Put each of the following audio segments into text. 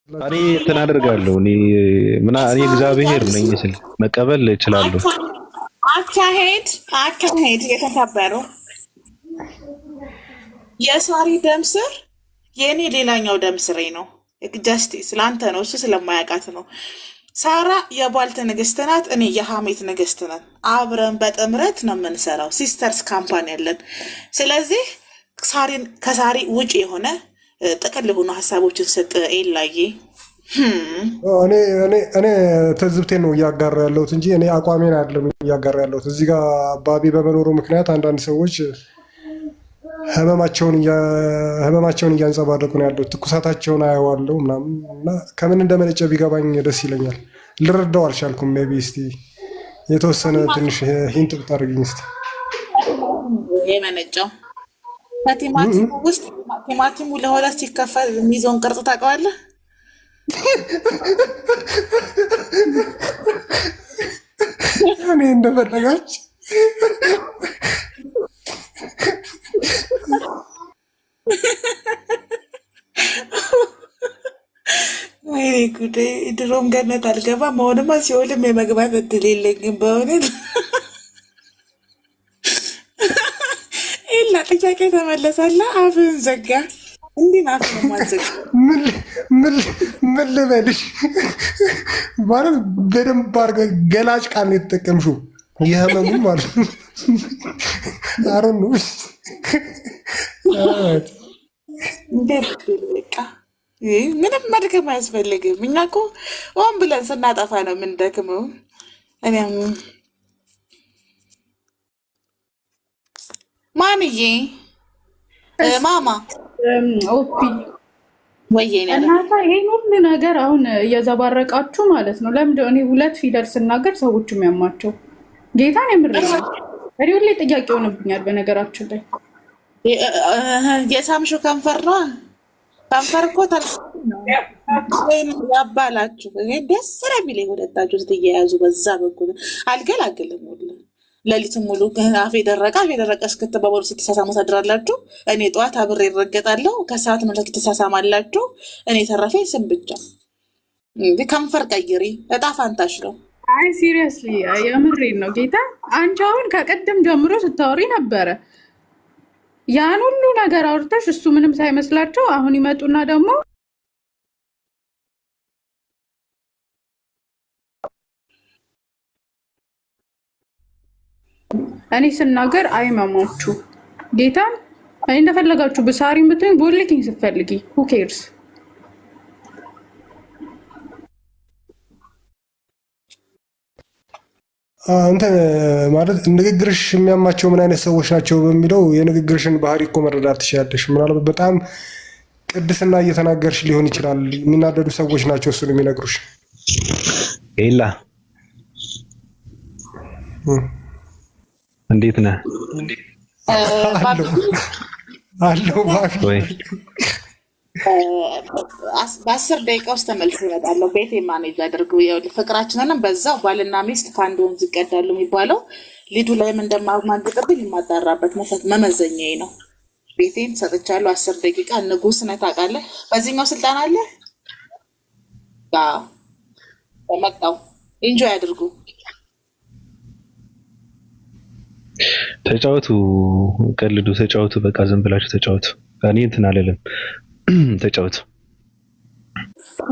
እኔ እንትን አደርጋለሁ እኔ እግዚአብሔር ነኝ ስል መቀበል እችላለሁ። አካሄድ የተከበሩ የሳሪ ደም ስር የእኔ ሌላኛው ደም ስሬ ነው። ጀስቲስ ለአንተ ነው፣ እሱ ስለማያውቃት ነው። ሳራ የቧልት ንግስት ናት፣ እኔ የሀሜት ንግስት ነን። አብረን በጥምረት ነው የምንሰራው፣ ሲስተርስ ካምፓኒ ያለን። ስለዚህ ከሳሪ ውጭ የሆነ ጥቅል የሆኑ ሀሳቦችን ስጥ ኤላዬ። እኔ ትዝብቴን ነው እያጋራ ያለሁት እንጂ እኔ አቋሜን አይደለም እያጋራ ያለሁት። እዚህ ጋር ባቢ በመኖሩ ምክንያት አንዳንድ ሰዎች ህመማቸውን እያንጸባረቁ ነው ያሉት። ትኩሳታቸውን አየዋለሁ ምናምን እና ከምን እንደመነጨ ቢገባኝ ደስ ይለኛል። ልረዳው አልቻልኩም። ሜይ ቢ እስኪ የተወሰነ ትንሽ ሂንት ብታደርግኝ እስኪ። የመነጨው ከቲማቲሙ ውስጥ ቲማቲሙ ለሁለት ሲከፈል የሚይዘውን ቅርጽ ታውቀዋለህ? እኔ እንደፈለጋች ወይኔ ጉዴ! ድሮም ገነት አልገባም፣ አሁንማ ሲኦልም የመግባት እድል የለኝም በእውነት። ይላ ጥያቄ ተመለሳለ፣ አፍህን ዘጋ። እንዲህ ናት ነው ማዘጋ። ምን ልበልሽ ማለት በደንብ አድርገህ ገላጭ ቃል ነው የተጠቀምሽው። የህመሙ ማለት አሮን ነው በቃ ምንም መድከም አያስፈልግም። እኛ እኮ ሆን ብለን ስናጠፋ ነው የምንደክመው። እኔም ማንዬ ማማ ኦፒ ወይዬ እናታ ይሄን ሁሉ ነገር አሁን እየዘባረቃችሁ ማለት ነው። ለምንድን እኔ ሁለት ፊደል ስናገር ሰዎች የሚያማቸው? ጌታን የምረኝ እኔ ሁሌ ጥያቄ ሆነብኛል። በነገራችን ላይ የሳምሹ ከንፈር ነው። ከንፈር እኮ ያባላችሁ ደስ የሚለኝ ሁለታችሁ ስትያያዙ በዛ በኩል አልገላግልም። ሁሉ ሌሊቱን ሙሉ አፌ ደረቀ እስክትባባሉ ስትሳሳሙ ታድራላችሁ። እኔ ጠዋት አብሬ ይረገጣለሁ፣ ከሰዓት መለክ ትሳሳማላችሁ። እኔ ተረፈኝ ስም ብቻ። ከንፈር ቀይሪ፣ እጣ ፋንታሽ ነው። አይ ሲሪየስሊ የምሬን ነው ጌታ። አንቺ አሁን ከቀደም ጀምሮ ስታወሪ ነበረ ያን ሁሉ ነገር አውርተሽ እሱ ምንም ሳይመስላቸው አሁን ይመጡና ደግሞ እኔ ስናገር አይመማችሁ። ጌታን እኔ እንደፈለጋችሁ ብሳሪም ብትሆኝ ቦልኪኝ ስትፈልጊ who cares? እንትን ማለት ንግግርሽ የሚያማቸው ምን አይነት ሰዎች ናቸው በሚለው የንግግርሽን ባህሪ እኮ መረዳት ትችላለሽ። ምናልባት በጣም ቅድስና እየተናገርሽ ሊሆን ይችላል። የሚናደዱ ሰዎች ናቸው እሱን የሚነግሩሽ። ኤላ እንዴት ነህ? አለው ባቢ በ10 ደቂቃ ውስጥ ተመልሶ ይመጣለሁ። ቤቴ ማኔጅ አድርገው ፍቅራችንንም በዛው ባልና ሚስት ከአንድ ወንዝ ይቀዳሉ የሚባለው ሊዱ ላይም እንደማማግጥብኝ የማጣራበት መመዘኛዬ ነው። ቤቴን ሰጥቻለሁ። 10 ደቂቃ ንጉስ ነህ ታውቃለህ። በዚህኛው ስልጣን አለ በመጣው ኢንጆይ አድርጉ። ተጫወቱ፣ ቀልዱ፣ ተጫወቱ። በቃ ዝም ብላችሁ ተጫወቱ። እኔ እንትን አልልም። ተጫወቱ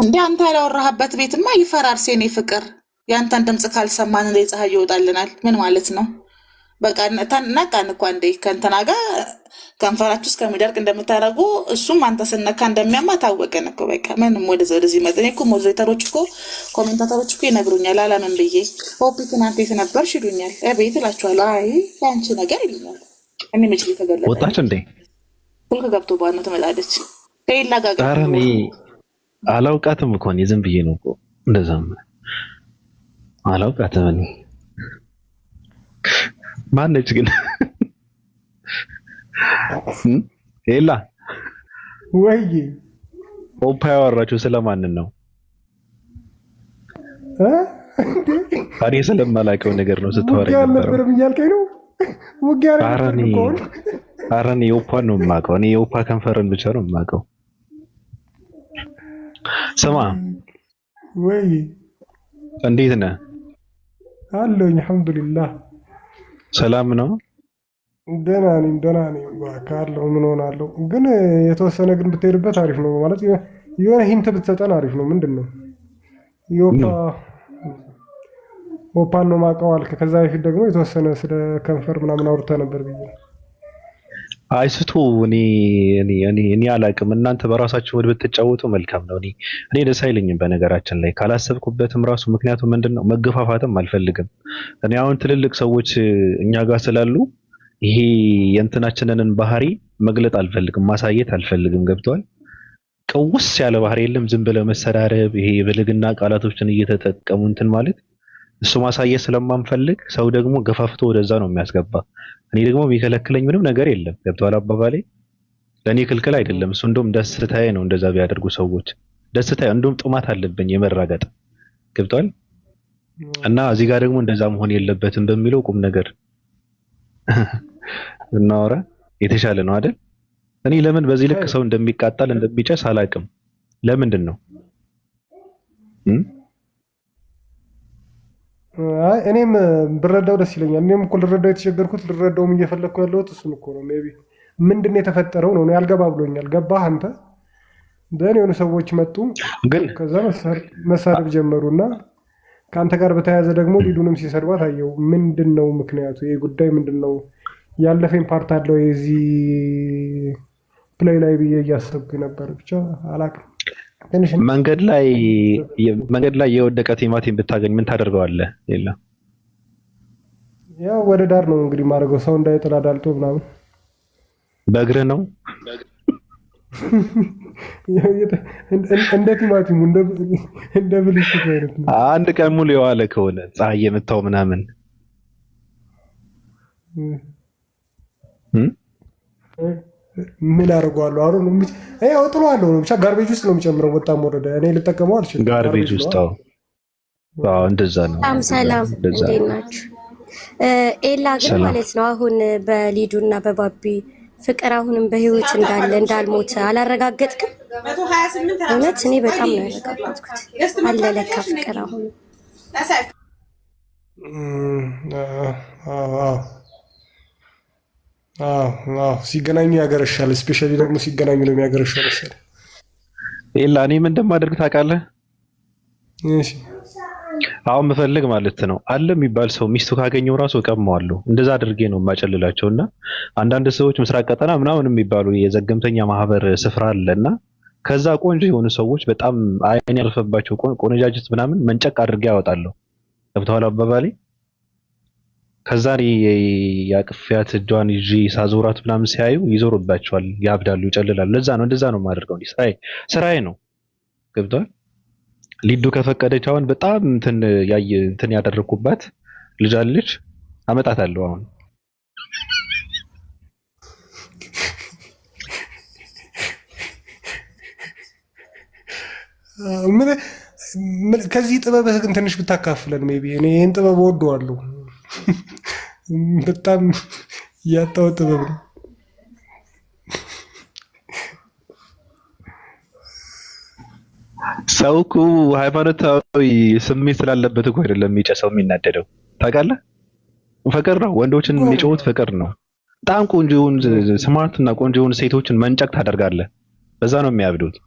እንደ አንተ ያላወራህበት ቤትማ ይፈራርስ። የኔ ፍቅር የአንተን ድምፅ ካልሰማን እንደ ፀሐይ ይወጣልናል። ምን ማለት ነው? በቃ ነቃን እኮ እንዴ ከእንትና ጋር ከንፈራችሁ እስከሚደርቅ እንደምታደርጉ እሱም አንተ ስነካ እንደሚያማ ታወቀን እኮ። በቃ ምንም ወደዚህ መጠን እኮ ሞዴሬተሮች እኮ ኮሜንታተሮች እኮ ይነግሩኛል። አላምን ብዬ ሆፒ ትናንት የት ነበርሽ ይሉኛል። ቤት እላችኋለሁ። አይ የአንቺ ነገር ይሉኛል። እኔ መች የተገለጠ ወጣች እንዴ ስልክ ገብቶ ባል ነው ትመጣለች። ከሌላ ጋር ኧረ እኔ አላውቃትም እኮ እኔ ዝም ብዬ ነው እኮ እንደዛም አላውቃትም። እኔ ማነች ግን ኤላ ወይ ኦፓ ያወራችሁ ስለማንን ነው? እኔ ስለማላውቀው ነገር ነው ስታወራ ነበር እያልከኝ ነው? ውጊያ ኧረ እኔ የኦፓን ነው የማውቀው። እኔ የኦፓ ከንፈርን ብቻ ነው የማውቀው። ስማ ወይ እንዴት ነህ? አለሁኝ አልሐምዱሊላህ። ሰላም ነው? ደህና ነኝ። ካለው ምን ሆናለሁ? ግን የተወሰነ ግን ብትሄድበት አሪፍ ነው ማለት የሆነ ሂንት ብትሰጠን አሪፍ ነው። ምንድን ነው ኦፓን ነው ማውቀው አልክ። ከዛ በፊት ደግሞ የተወሰነ ስለ ከንፈር ምናምን አውርተህ ነበር ብዬ አይስቱ እኔ አላቅም። እናንተ በራሳችሁ ወድ ብትጫወቱ መልካም ነው። እኔ ደስ አይለኝም በነገራችን ላይ ካላሰብኩበትም ራሱ። ምክንያቱም ምንድነው መገፋፋትም አልፈልግም። እኔ አሁን ትልልቅ ሰዎች እኛ ጋር ስላሉ ይሄ የእንትናችንን ባህሪ መግለጥ አልፈልግም፣ ማሳየት አልፈልግም። ገብቷል? ቀውስ ያለ ባህሪ የለም። ዝም ብለህ መሰዳደብ፣ ይሄ የብልግና ቃላቶችን እየተጠቀሙ እንትን ማለት እሱ ማሳየት ስለማንፈልግ ሰው ደግሞ ገፋፍቶ ወደዛ ነው የሚያስገባ። እኔ ደግሞ የሚከለክለኝ ምንም ነገር የለም። ገብቷል አባባሌ? ለእኔ ክልክል አይደለም እሱ። እንደውም ደስታዬ ነው እንደዛ ቢያደርጉ ሰዎች ደስታዬ። እንደውም ጥማት አለብኝ የመራገጥ። ገብቷል? እና እዚህ ጋር ደግሞ እንደዛ መሆን የለበትም በሚለው ቁም ነገር እናወራ የተሻለ ነው አይደል? እኔ ለምን በዚህ ልክ ሰው እንደሚቃጠል እንደሚጨስ አላውቅም። ለምንድን ነው? እኔም ብረዳው ደስ ይለኛል። እኔም እኮ ልረዳው የተቸገርኩት ልረዳውም እየፈለግኩ ያለሁት እሱን እኮ ነው። ሜይ ቢ ምንድን ነው የተፈጠረው ነው ያልገባ ብሎኛል። ገባህ አንተ? ደህን የሆኑ ሰዎች መጡ፣ ግን ከዛ መሳደብ ጀመሩና ከአንተ ጋር በተያያዘ ደግሞ ሊዱንም ሲሰድባት አየው። ምንድን ነው ምክንያቱ? ይህ ጉዳይ ምንድን ነው? ያለፈኝ ፓርት አለው የዚህ ፕሌይ ላይ ብዬ እያሰብኩ ነበር። ብቻ አላውቅም። መንገድ ላይ የወደቀ ቲማቲም ብታገኝ ምን ታደርገዋለህ? የለም ያው ወደ ዳር ነው እንግዲህ ማድረገው፣ ሰው እንዳይጥል አዳልጦ ምናምን። በእግርህ ነው እንደ ቲማቲሙ እንደ ብልሽት አይነት ነው። አንድ ቀን ሙሉ የዋለ ከሆነ ፀሐይ የመታው ምናምን ምን አደርገዋለሁ? አሁን ያው ጥለዋለሁ ነው ብቻ ጋርቤጅ ውስጥ ነው የሚጨምረው። ወጣም ወረደ እኔ ልጠቀመው አልችልም። ጋርቤጅ ውስጥ እንደዛ ነው። ሰላም እንዴት ናችሁ? ኤላ ግን ማለት ነው አሁን በሊዱና በባቢ ፍቅር አሁንም በህይወት እንዳለ እንዳልሞተ አላረጋገጥክም? እውነት እኔ በጣም ነው ያረጋገጥኩት። አለ ለካ ፍቅር አሁን ሲገናኙ ያገረሻል። ስፔሻሊ ደግሞ ሲገናኙ ነው የሚያገረሻው መሰለኝ። ኤላ እኔ ምን እንደማደርግ ታውቃለህ? እሺ አሁን ምፈልግ ማለት ነው አለ የሚባል ሰው ሚስቱ ካገኘው ራሱ እቀማዋለሁ። እንደዛ አድርጌ ነው የማጨልላቸውና አንዳንድ ሰዎች ምስራቅ ቀጠና ምናምን የሚባሉ የዘገምተኛ ማህበር ስፍራ አለና ከዛ ቆንጆ የሆኑ ሰዎች በጣም አይን ያልፈባቸው ቆነጃጅት ምናምን መንጨቅ አድርጌ ያወጣለሁ። ገብተዋል አባባሌ? ከዛ ያቅፊያት እጇን ይዤ ሳዞራት ምናምን ሲያዩ ይዞሩባቸዋል፣ ያብዳሉ፣ ይጨልላሉ። ለዛ ነው እንደዛ ነው የማደርገው። ስራዬ ነው። ገብቷል? ሊዱ ከፈቀደች አሁን በጣም እንትን ያደረኩባት ልጅ አለች፣ አመጣታለሁ አሁን። ከዚህ ጥበብህ ግን ትንሽ ብታካፍለን ሜይ ቢ። እኔ ይህን ጥበብ እወደዋለሁ። በጣም ያጣው ጥበብ ነው። ሰው እኮ ሃይማኖታዊ ስሜት ስላለበት እኮ አይደለም የሚጨሰው የሚናደደው። ታውቃለህ? ፍቅር ነው። ወንዶችን የሚጮሁት ፍቅር ነው። በጣም ቆንጆ የሆኑ ስማርት እና ቆንጆ የሆኑ ሴቶችን መንጨቅ ታደርጋለህ። በዛ ነው የሚያብዱት።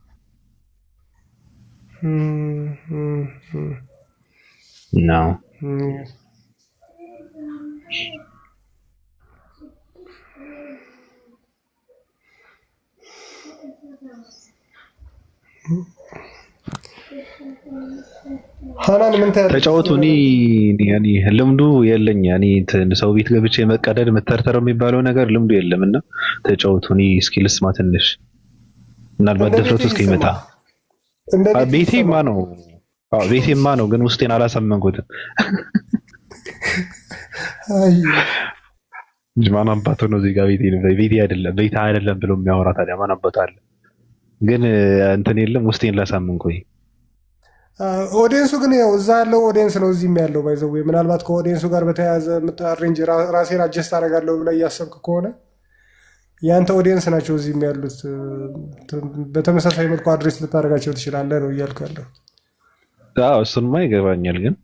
ነው ሃናን ምን ተጫወቱ። እኔ ልምዱ የለኝ። ሰው ቤት ገብቼ መቀደድ መተርተር የሚባለው ነገር ልምዱ የለምና ተጫወቱ። እስኪ ልስማ ትንሽ፣ ምናልባት ድፍረቱ እስኪመጣ። ቤቴማ ነው ግን ውስጤን አላሳመንኩትም። ማን አባቱ ነው እዚህ ጋር ቤቴ አይደለም ብሎ የሚያወራ? ታዲያ ማን አባቱ አለ? ግን እንትን የለም ውስጤን ላሳምን። ቆይ ኦዲየንሱ ግን ያው እዛ ያለው ኦዲየንስ ነው እዚህም ያለው ባይዘው። ምናልባት ከኦዲየንሱ ጋር በተያያዘ አሬንጅ ራሴን አጀስት አደርጋለሁ ብለህ እያሰብክ ከሆነ የአንተ ኦዲየንስ ናቸው እዚህም ያሉት። በተመሳሳይ መልኩ አድሬስ ልታደርጋቸው ትችላለህ ነው እያልኩ ያለው። አዎ እሱንማ ይገባኛል። ግን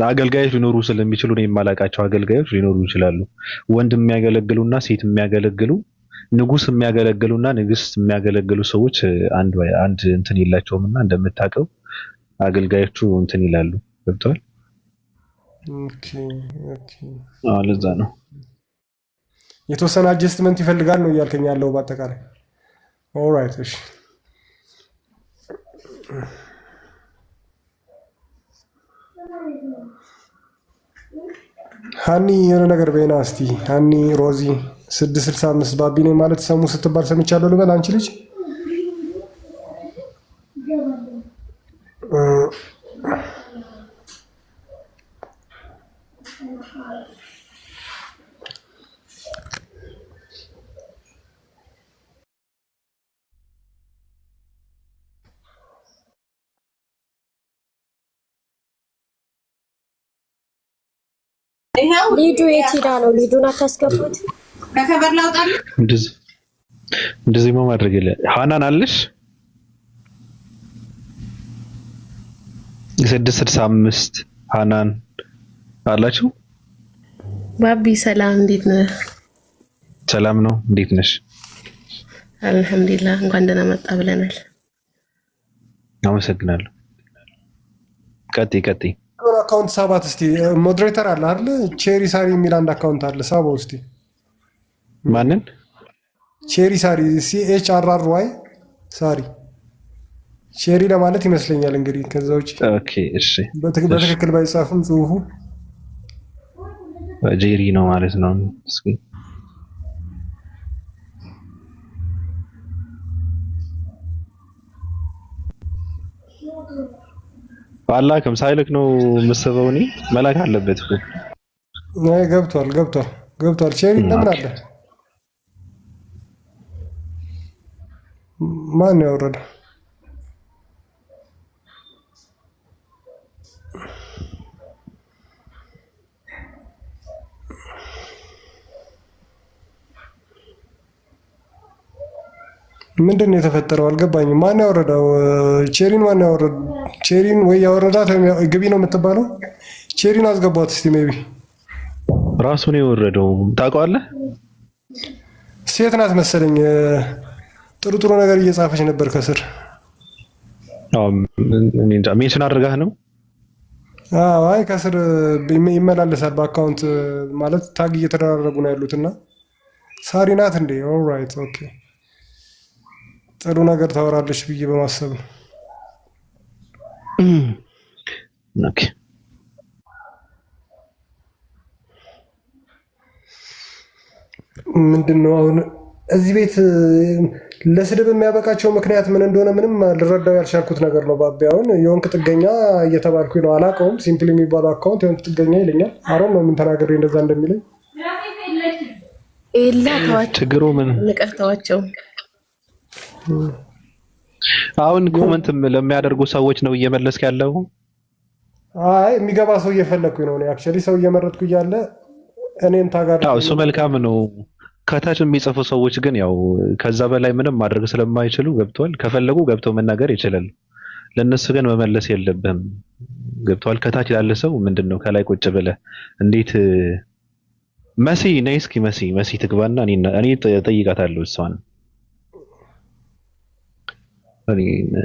አገልጋዮች ሊኖሩ ስለሚችሉ ነው የማላውቃቸው አገልጋዮች ሊኖሩ ይችላሉ። ወንድ የሚያገለግሉና ሴት የሚያገለግሉ፣ ንጉስ የሚያገለግሉና ንግስት የሚያገለግሉ ሰዎች አንድ እንትን የላቸውምና እንደምታውቀው አገልጋዮቹ እንትን ይላሉ። ገብቷል? ኦኬ ኦኬ። ለዛ ነው የተወሰነ አጀስትመንት ይፈልጋል ነው እያልከኝ ያለው በአጠቃላይ። ኦልራይት እሺ። ሀኒ የሆነ ነገር በይና እስቲ። ሀኒ ሮዚ 665 ባቢኔ ማለት ሰሙ ስትባል ሰምቻለሁ ልበል። አንቺ ልጅ ሊዱ የት ሄዳ ነው? ሊዱን አታስገቡት። ከከበር ላውጣልህ። እንደዚህ ማድረግ የለ። ሃናን አለሽ 665 ሃናን አላችሁ? ባቢ ሰላም፣ እንዴት ነህ? ሰላም ነው። እንዴት ነሽ? አልሐምዱሊላህ። እንኳን ደህና መጣ ብለናል። አመሰግናለሁ። ቀጥይ። አካውንት ሳባት እስቲ። ሞዴሬተር አለ አይደል? ቼሪ ሳሪ የሚል አንድ አካውንት አለ። ሳባው እስቲ። ማንን? ቼሪ ሳሪ CHRRY ሳሪ ቼሪ ለማለት ይመስለኛል እንግዲህ። ከዛ ውጪ ኦኬ እሺ። በትክክል ባይጻፍም ጽሁፉ ጄሪ ነው ማለት ነው። እስኪ አላክም ሳይልክ ነው የምስበው። እኔ መላክ አለበት እኮ። አይ ገብቷል። ቼሪ ለምን አለ? ማን ያወረደ? ምንድን ነው የተፈጠረው? አልገባኝም። ማን ያወረደው? ቼሪን ማን ያወረደው? ቼሪን ወይ ያወረዳት ግቢ ነው የምትባለው። ቼሪን አስገቧት እስቲ። ሜቢ ራሱ ነው የወረደው። ታውቀዋለህ? ሴት ናት መሰለኝ። ጥሩ ነገር እየጻፈች ነበር ከስር። እኔ እንጃ ሜንሽን አድርጋህ ነው? አይ ከስር ይመላለሳል በአካውንት ማለት ታግ እየተደራረጉ ነው ያሉትና ሳሪ ናት እንዴ? ኦልራይት ኦኬ። ጥሩ ነገር ታወራለች ብዬ በማሰብ ነው። ኦኬ ምንድነው አሁን እዚህ ቤት ለስድብ የሚያበቃቸው ምክንያት ምን እንደሆነ ምንም ልረዳው ያልቻልኩት ነገር ነው። ባቢ አሁን የወንክ ጥገኛ እየተባልኩኝ ነው። አላውቀውም። ሲምፕል የሚባለው አካውንት የወንክ ጥገኛ ይለኛል። አሮን ነው ምን ተናገረ እንደዛ እንደሚለኝ። ኤላ ተዋቸው፣ ችግሩ ምን ንቀርተዋቸው። አሁን ኮመንት ለሚያደርጉ ሰዎች ነው እየመለስክ ያለው? አይ የሚገባ ሰው እየፈለኩኝ ነው። አክቹዋሊ ሰው እየመረጥኩ እያለ እኔን ታጋዳ። እሱ መልካም ነው። ከታች የሚጽፉ ሰዎች ግን ያው ከዛ በላይ ምንም ማድረግ ስለማይችሉ ገብቷል። ከፈለጉ ገብተው መናገር ይችላል። ለነሱ ግን መመለስ የለብህም። ገብቷል። ከታች ያለ ሰው ምንድነው ከላይ ቁጭ ብለህ እንዴት መሲ ነይ እስኪ መሲ ትግባና እኔ ጠይቃታለሁ እሷን።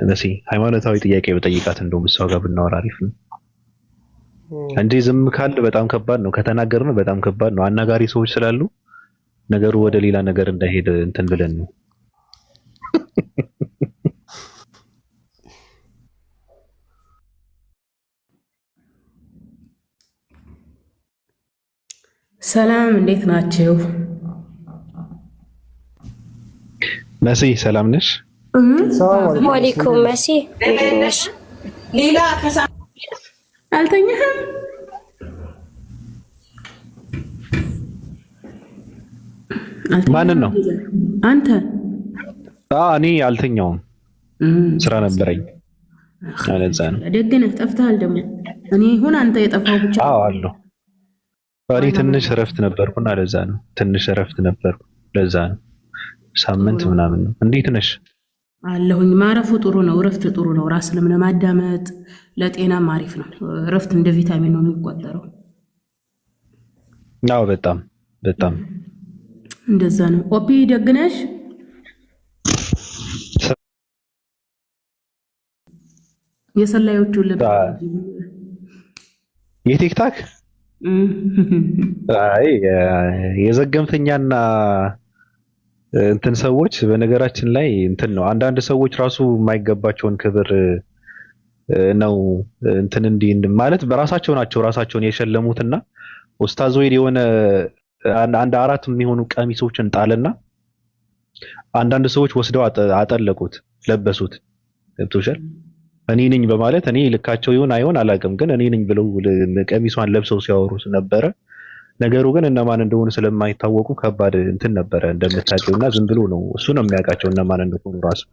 መሲ ሃይማኖታዊ ጥያቄ በጠይቃት እንደውም እሷ ጋር ብናወራ አሪፍ ነው እንጂ ዝም ካል በጣም ከባድ ነው። ከተናገርን በጣም ከባድ ነው። አናጋሪ ሰዎች ስላሉ ነገሩ ወደ ሌላ ነገር እንዳይሄድ እንትን ብለን ነው። ሰላም እንዴት ናችሁ? መሲ ሰላም ነሽ? ወአለይኩም መሲ እንዴት ነሽ? ሌላ አልተኛህም? ማንን ነው? አንተ? እኔ አልተኛውም፣ ስራ ነበረኝ። አለዛ ነው። ደግ ነህ። ጠፍተሃል ደግሞ። እኔ ይሁን አንተ የጠፋው ብቻ? አለሁ እኔ ትንሽ እረፍት ነበርኩና ለዛ ነው። ትንሽ እረፍት ነበርኩ ለዛ ነው። ሳምንት ምናምን ነው። እንዴት ነሽ? አለሁኝ። ማረፉ ጥሩ ነው። እረፍት ጥሩ ነው። ራስንም ለማዳመጥ ለጤናም አሪፍ ነው። እረፍት እንደ ቪታሚን ነው የሚቆጠረው። አዎ በጣም በጣም እንደዛ ነው። ኦፒ ደግነሽ የሰላዮቹ ልብ የቲክታክ አይ የዘገምተኛና እንትን ሰዎች በነገራችን ላይ እንትን ነው። አንዳንድ ሰዎች ራሱ የማይገባቸውን ክብር ነው እንትን እንዲህ ማለት በራሳቸው ናቸው ራሳቸውን የሸለሙትና ኡስታዝ ወይድ የሆነ አንድ አራት የሚሆኑ ቀሚሶችን ጣልና አንዳንድ ሰዎች ወስደው አጠለቁት፣ ለበሱት። ገብቶሻል? እኔ ነኝ በማለት እኔ ልካቸው ይሆን አይሆን አላውቅም፣ ግን እኔ ነኝ ብለው ቀሚሷን ለብሰው ሲያወሩ ነበረ። ነገሩ ግን እነማን እንደሆኑ ስለማይታወቁ ከባድ እንትን ነበረ እንደምታውቂውና ዝም ብሎ ነው እሱ ነው የሚያውቃቸው እነማን እንደሆኑ ራሱ።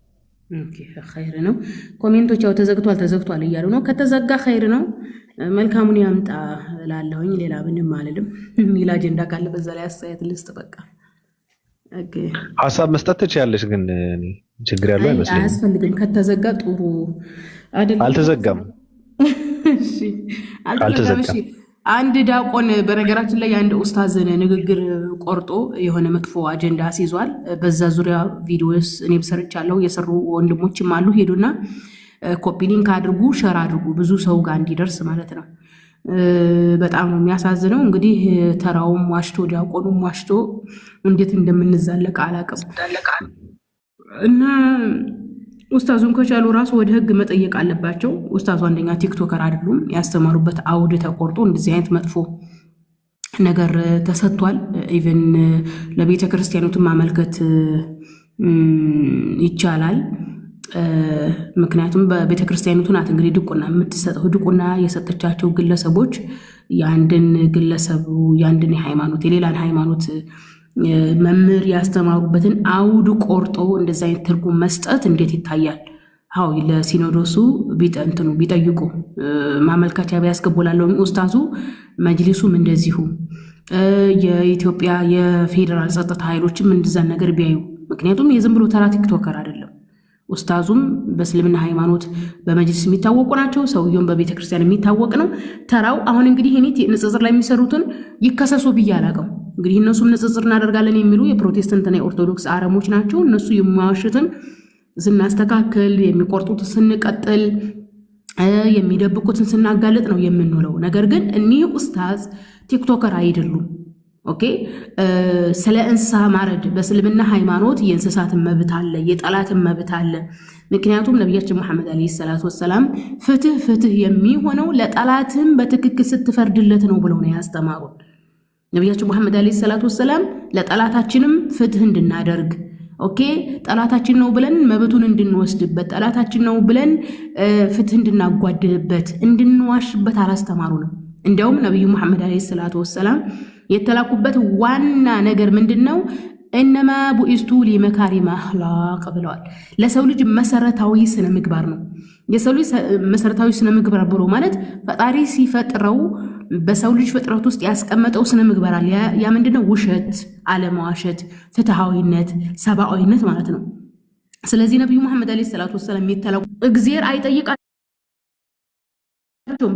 ኦኬ ኸይር ነው። ኮሜንቶች ያው ተዘግቷል እያሉ ነው። ከተዘጋ ኸይር ነው። መልካሙን ያምጣ እላለሁኝ። ሌላ ምንም አልልም። ሚላ አጀንዳ ካለ በዛ ላይ አስተያየት ልስጥ በቃ። ኦኬ ሀሳብ መስጠት ትችያለሽ፣ ግን ችግር ያለው አይመስለኝም። አያስፈልግም። ከተዘጋ ጥሩ አይደለም። አልተዘጋም። እሺ አልተዘጋም። እሺ አንድ ዲያቆን በነገራችን ላይ አንድ ኡስታዝን ንግግር ቆርጦ የሆነ መጥፎ አጀንዳ አስይዟል። በዛ ዙሪያ ቪዲዮስ እኔም ሰርቻለሁ፣ የሰሩ ወንድሞችም አሉ። ሄዱና ኮፒ ሊንክ አድርጉ፣ ሸር አድርጉ፣ ብዙ ሰው ጋር እንዲደርስ ማለት ነው። በጣም ነው የሚያሳዝነው። እንግዲህ ተራውም ዋሽቶ ዲያቆኑም ዋሽቶ እንዴት እንደምንዛለቅ አላቅም። እና ኡስታዙን ከቻሉ ራሱ ወደ ህግ መጠየቅ አለባቸው። ኡስታዙ አንደኛ ቲክቶከር አይደሉም። ያስተማሩበት አውድ ተቆርጦ እንደዚህ አይነት መጥፎ ነገር ተሰጥቷል። ኢቨን ለቤተ ክርስቲያኑትን ማመልከት ይቻላል። ምክንያቱም በቤተ ክርስቲያኑቱ ናት እንግዲህ ድቁና የምትሰጠው። ድቁና የሰጠቻቸው ግለሰቦች የአንድን ግለሰቡ የአንድን ሃይማኖት የሌላን ሃይማኖት መምህር ያስተማሩበትን አውድ ቆርጦ እንደዚህ አይነት ትርጉም መስጠት እንዴት ይታያል? አዎ ለሲኖዶሱ ቢጠይቁ ማመልከቻ ቢያስገቡላለሁ። ኡስታዙ መጅሊሱም እንደዚሁ የኢትዮጵያ የፌዴራል ጸጥታ ኃይሎችም እንደዛን ነገር ቢያዩ። ምክንያቱም የዝም ብሎ ተራ ቲክቶከር አይደለም። ኡስታዙም በእስልምና ሃይማኖት በመጅሊስ የሚታወቁ ናቸው። ሰውየውም በቤተ ክርስቲያን የሚታወቅ ነው። ተራው አሁን እንግዲህ እኔ ንጽጽር ላይ የሚሰሩትን ይከሰሱ ብዬ አላውቅም። እንግዲህ እነሱም ንጽጽር እናደርጋለን የሚሉ የፕሮቴስታንትና የኦርቶዶክስ አረሞች ናቸው። እነሱ የሚዋሽትን ስናስተካክል፣ የሚቆርጡትን ስንቀጥል፣ የሚደብቁትን ስናጋለጥ ነው የምንውለው። ነገር ግን እኒህ ኡስታዝ ቲክቶከር አይደሉም። ኦኬ ስለ እንስሳ ማረድ በእስልምና ሃይማኖት የእንስሳትን መብት አለ፣ የጠላትን መብት አለ። ምክንያቱም ነቢያችን መሐመድ ዓለይሂ ሰላቱ ወሰላም ፍትህ የሚሆነው ለጠላትም በትክክል ስትፈርድለት ነው ብለው ነው ያስተማሩን። ነቢያችን መሐመድ ዓለይሂ ሰላቱ ወሰላም ለጠላታችንም ፍትህ እንድናደርግ ኦኬ ጠላታችን ነው ብለን መብቱን እንድንወስድበት፣ ጠላታችን ነው ብለን ፍትህ እንድናጓድልበት፣ እንድንዋሽበት አላስተማሩንም። እንዲያውም ነቢዩ መሐመድ ዓለይሂ ሰላቱ ወሰላም የተላኩበት ዋና ነገር ምንድነው? እነማ ቡኢስቱ ሊመካሪም አኽላቅ ብለዋል። ለሰው ልጅ መሰረታዊ ስነ ምግባር ነው። የሰው ልጅ መሰረታዊ ስነ ምግባር ብሎ ማለት ፈጣሪ ሲፈጥረው በሰው ልጅ ፍጥረት ውስጥ ያስቀመጠው ስነ ምግባር አለ። ያ ምንድነው? ውሸት፣ አለመዋሸት፣ ፍትሃዊነት፣ ሰብአዊነት ማለት ነው። ስለዚህ ነብዩ መሐመድ ዓለይሂ ሰላቱ ወሰለም የተላኩ እግዚአብሔር አይጠይቃቸውም።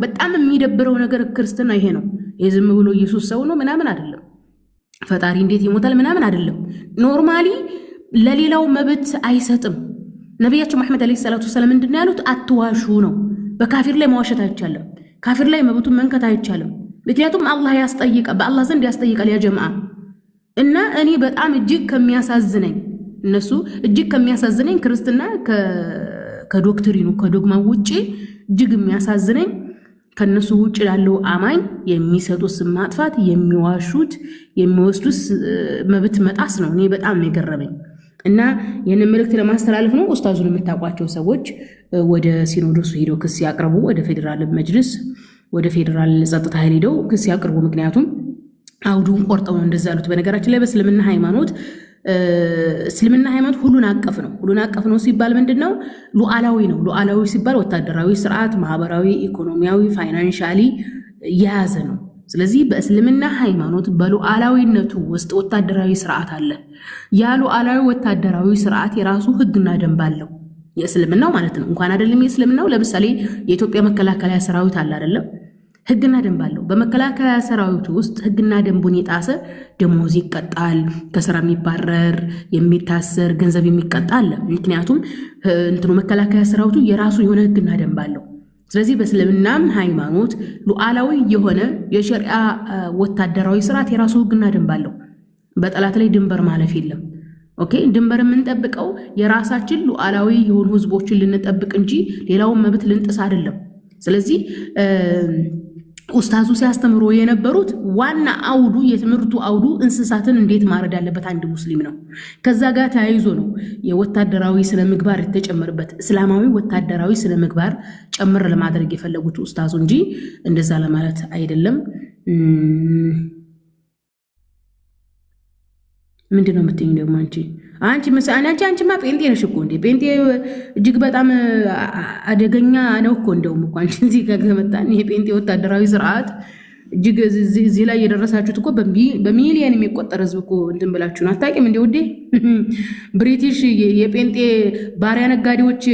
በጣም የሚደብረው ነገር ክርስትና ይሄ ነው። የዝም ብሎ ኢየሱስ ሰው ነው ምናምን አይደለም። ፈጣሪ እንዴት ይሞታል ምናምን አይደለም። ኖርማሊ ለሌላው መብት አይሰጥም። ነቢያችን መሐመድ ዓለይሂ ሰላቱ ወሰለም ምንድነው ያሉት? አትዋሹ ነው። በካፊር ላይ መዋሸት አይቻልም። ካፊር ላይ መብቱን መንከት አይቻልም። ምክንያቱም አላህ በአላህ ዘንድ ያስጠይቃል። ያ ጀማዓ እና እኔ በጣም እጅግ ከሚያሳዝነኝ እነሱ እጅግ ከሚያሳዝነኝ ክርስትና ከዶክትሪኑ ከዶግማ ውጪ እጅግ የሚያሳዝነኝ ከነሱ ውጭ ያለው አማኝ የሚሰጡት ስም ማጥፋት፣ የሚዋሹት የሚወስዱት መብት መጣስ ነው። እኔ በጣም ነው የገረመኝ እና ይህንን መልእክት ለማስተላለፍ ነው። ኡስታዙን የምታውቋቸው ሰዎች ወደ ሲኖዶሱ ሄደው ክስ ያቅርቡ። ወደ ፌዴራል መጅልስ ወደ ፌዴራል ጸጥታ ኃይል ሄደው ክስ ያቅርቡ። ምክንያቱም አውዱን ቆርጠው ነው እንደዛ ያሉት። በነገራችን ላይ በእስልምና ሃይማኖት ሁሉን አቀፍ ነው። ሁሉን አቀፍ ነው ሲባል ምንድነው? ሉዓላዊ ነው። ሉዓላዊ ሲባል ወታደራዊ ስርዓት፣ ማህበራዊ፣ ኢኮኖሚያዊ፣ ፋይናንሻሊ የያዘ ነው። ስለዚህ በእስልምና ሃይማኖት በሉዓላዊነቱ ውስጥ ወታደራዊ ስርዓት አለ። ያ ሉዓላዊ ወታደራዊ ስርዓት የራሱ ህግና ደንብ አለው። የእስልምናው ማለት ነው። እንኳን አይደለም የእስልምናው፣ ለምሳሌ የኢትዮጵያ መከላከያ ሰራዊት አለ አይደለም፣ ህግና ደንብ አለው። በመከላከያ ሰራዊቱ ውስጥ ህግና ደንቡን የጣሰ ደሞዝ ይቀጣል፣ ከስራ የሚባረር የሚታሰር፣ ገንዘብ የሚቀጣ አለ። ምክንያቱም እንትኑ መከላከያ ሰራዊቱ የራሱ የሆነ ህግና ደንብ አለው። ስለዚህ በእስልምናም ሃይማኖት ሉዓላዊ የሆነ የሸሪዓ ወታደራዊ ስርዓት የራሱ ህግና ደንብ አለው። በጠላት ላይ ድንበር ማለፍ የለም። ኦኬ፣ ድንበር የምንጠብቀው የራሳችን ሉዓላዊ የሆኑ ህዝቦችን ልንጠብቅ እንጂ ሌላውን መብት ልንጥስ አይደለም። ስለዚህ ኡስታዙ ሲያስተምሩ የነበሩት ዋና አውዱ የትምህርቱ አውዱ እንስሳትን እንዴት ማረድ ያለበት አንድ ሙስሊም ነው። ከዛ ጋር ተያይዞ ነው የወታደራዊ ስነ ምግባር የተጨመረበት እስላማዊ ወታደራዊ ስነ ምግባር ጨምር ለማድረግ የፈለጉት ኡስታዙ እንጂ እንደዛ ለማለት አይደለም። ምንድነው የምትይኝ ደግሞ አንቺማ ጴንጤ ነሽ እኮ እንዴ? ጴንጤ እጅግ በጣም አደገኛ ነው እኮ። እንደውም እኮ አንቺ እዚህ ጋር ከመጣን የጴንጤ ወታደራዊ ስርዓት እጅግ እዚህ ላይ የደረሳችሁት እኮ በሚሊየን የሚቆጠር ህዝብ እኮ እንትን ብላችሁን አታውቂም እንዴ ውዴ? ብሪቲሽ የጴንጤ ባሪያ ነጋዴዎች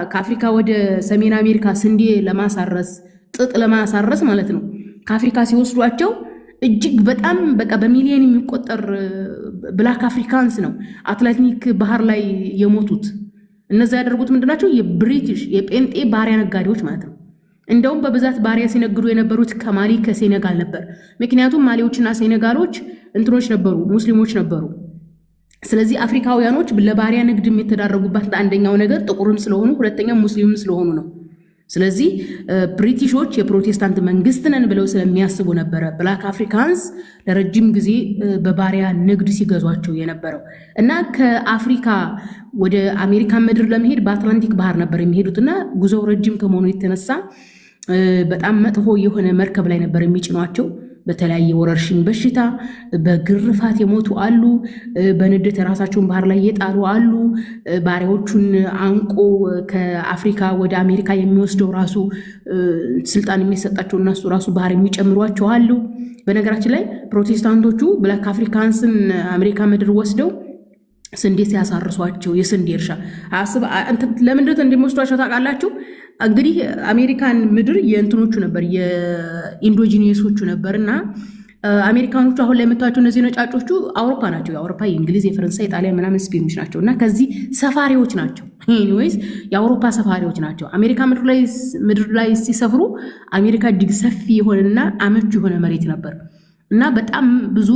ከአፍሪካ ወደ ሰሜን አሜሪካ ስንዴ ለማሳረስ ጥጥ ለማሳረስ ማለት ነው ከአፍሪካ ሲወስዷቸው እጅግ በጣም በቃ በሚሊየን የሚቆጠር ብላክ አፍሪካንስ ነው አትላንቲክ ባህር ላይ የሞቱት። እነዛ ያደርጉት ምንድናቸው? የብሪቲሽ የጴንጤ ባሪያ ነጋዴዎች ማለት ነው። እንደውም በብዛት ባሪያ ሲነግዱ የነበሩት ከማሊ ከሴኔጋል ነበር። ምክንያቱም ማሊዎችና ሴኔጋሎች እንትኖች ነበሩ፣ ሙስሊሞች ነበሩ። ስለዚህ አፍሪካውያኖች ለባሪያ ንግድም የተዳረጉባት አንደኛው ነገር ጥቁርም ስለሆኑ፣ ሁለተኛው ሙስሊምም ስለሆኑ ነው። ስለዚህ ብሪቲሾች የፕሮቴስታንት መንግስት ነን ብለው ስለሚያስቡ ነበረ ብላክ አፍሪካንስ ለረጅም ጊዜ በባሪያ ንግድ ሲገዟቸው የነበረው እና ከአፍሪካ ወደ አሜሪካ ምድር ለመሄድ በአትላንቲክ ባህር ነበር የሚሄዱትና ጉዞው ረጅም ከመሆኑ የተነሳ በጣም መጥፎ የሆነ መርከብ ላይ ነበር የሚጭኗቸው። በተለያየ ወረርሽኝ በሽታ በግርፋት የሞቱ አሉ። በንድት የራሳቸውን ባህር ላይ የጣሉ አሉ። ባሪያዎቹን አንቆ ከአፍሪካ ወደ አሜሪካ የሚወስደው ራሱ ስልጣን የሚሰጣቸው እነሱ ራሱ ባህር የሚጨምሯቸው አሉ። በነገራችን ላይ ፕሮቴስታንቶቹ ብላክ አፍሪካንስን አሜሪካ ምድር ወስደው ስንዴ ሲያሳርሷቸው የስንዴ እርሻ ለምንድን እንደሚወስዷቸው ታውቃላችሁ? እንግዲህ አሜሪካን ምድር የእንትኖቹ ነበር የኢንዶጂኒየሶቹ ነበር እና አሜሪካኖቹ አሁን ላይ የምታዩቸው እነዚህ ነጫጮቹ አውሮፓ ናቸው። የአውሮፓ፣ የእንግሊዝ፣ የፈረንሳይ፣ ጣሊያን ምናምን ስፔኖች ናቸው እና ከዚህ ሰፋሪዎች ናቸው። ኤኒዌይስ የአውሮፓ ሰፋሪዎች ናቸው። አሜሪካ ምድር ላይ ሲሰፍሩ አሜሪካ እጅግ ሰፊ የሆነና አመቹ የሆነ መሬት ነበር እና በጣም ብዙ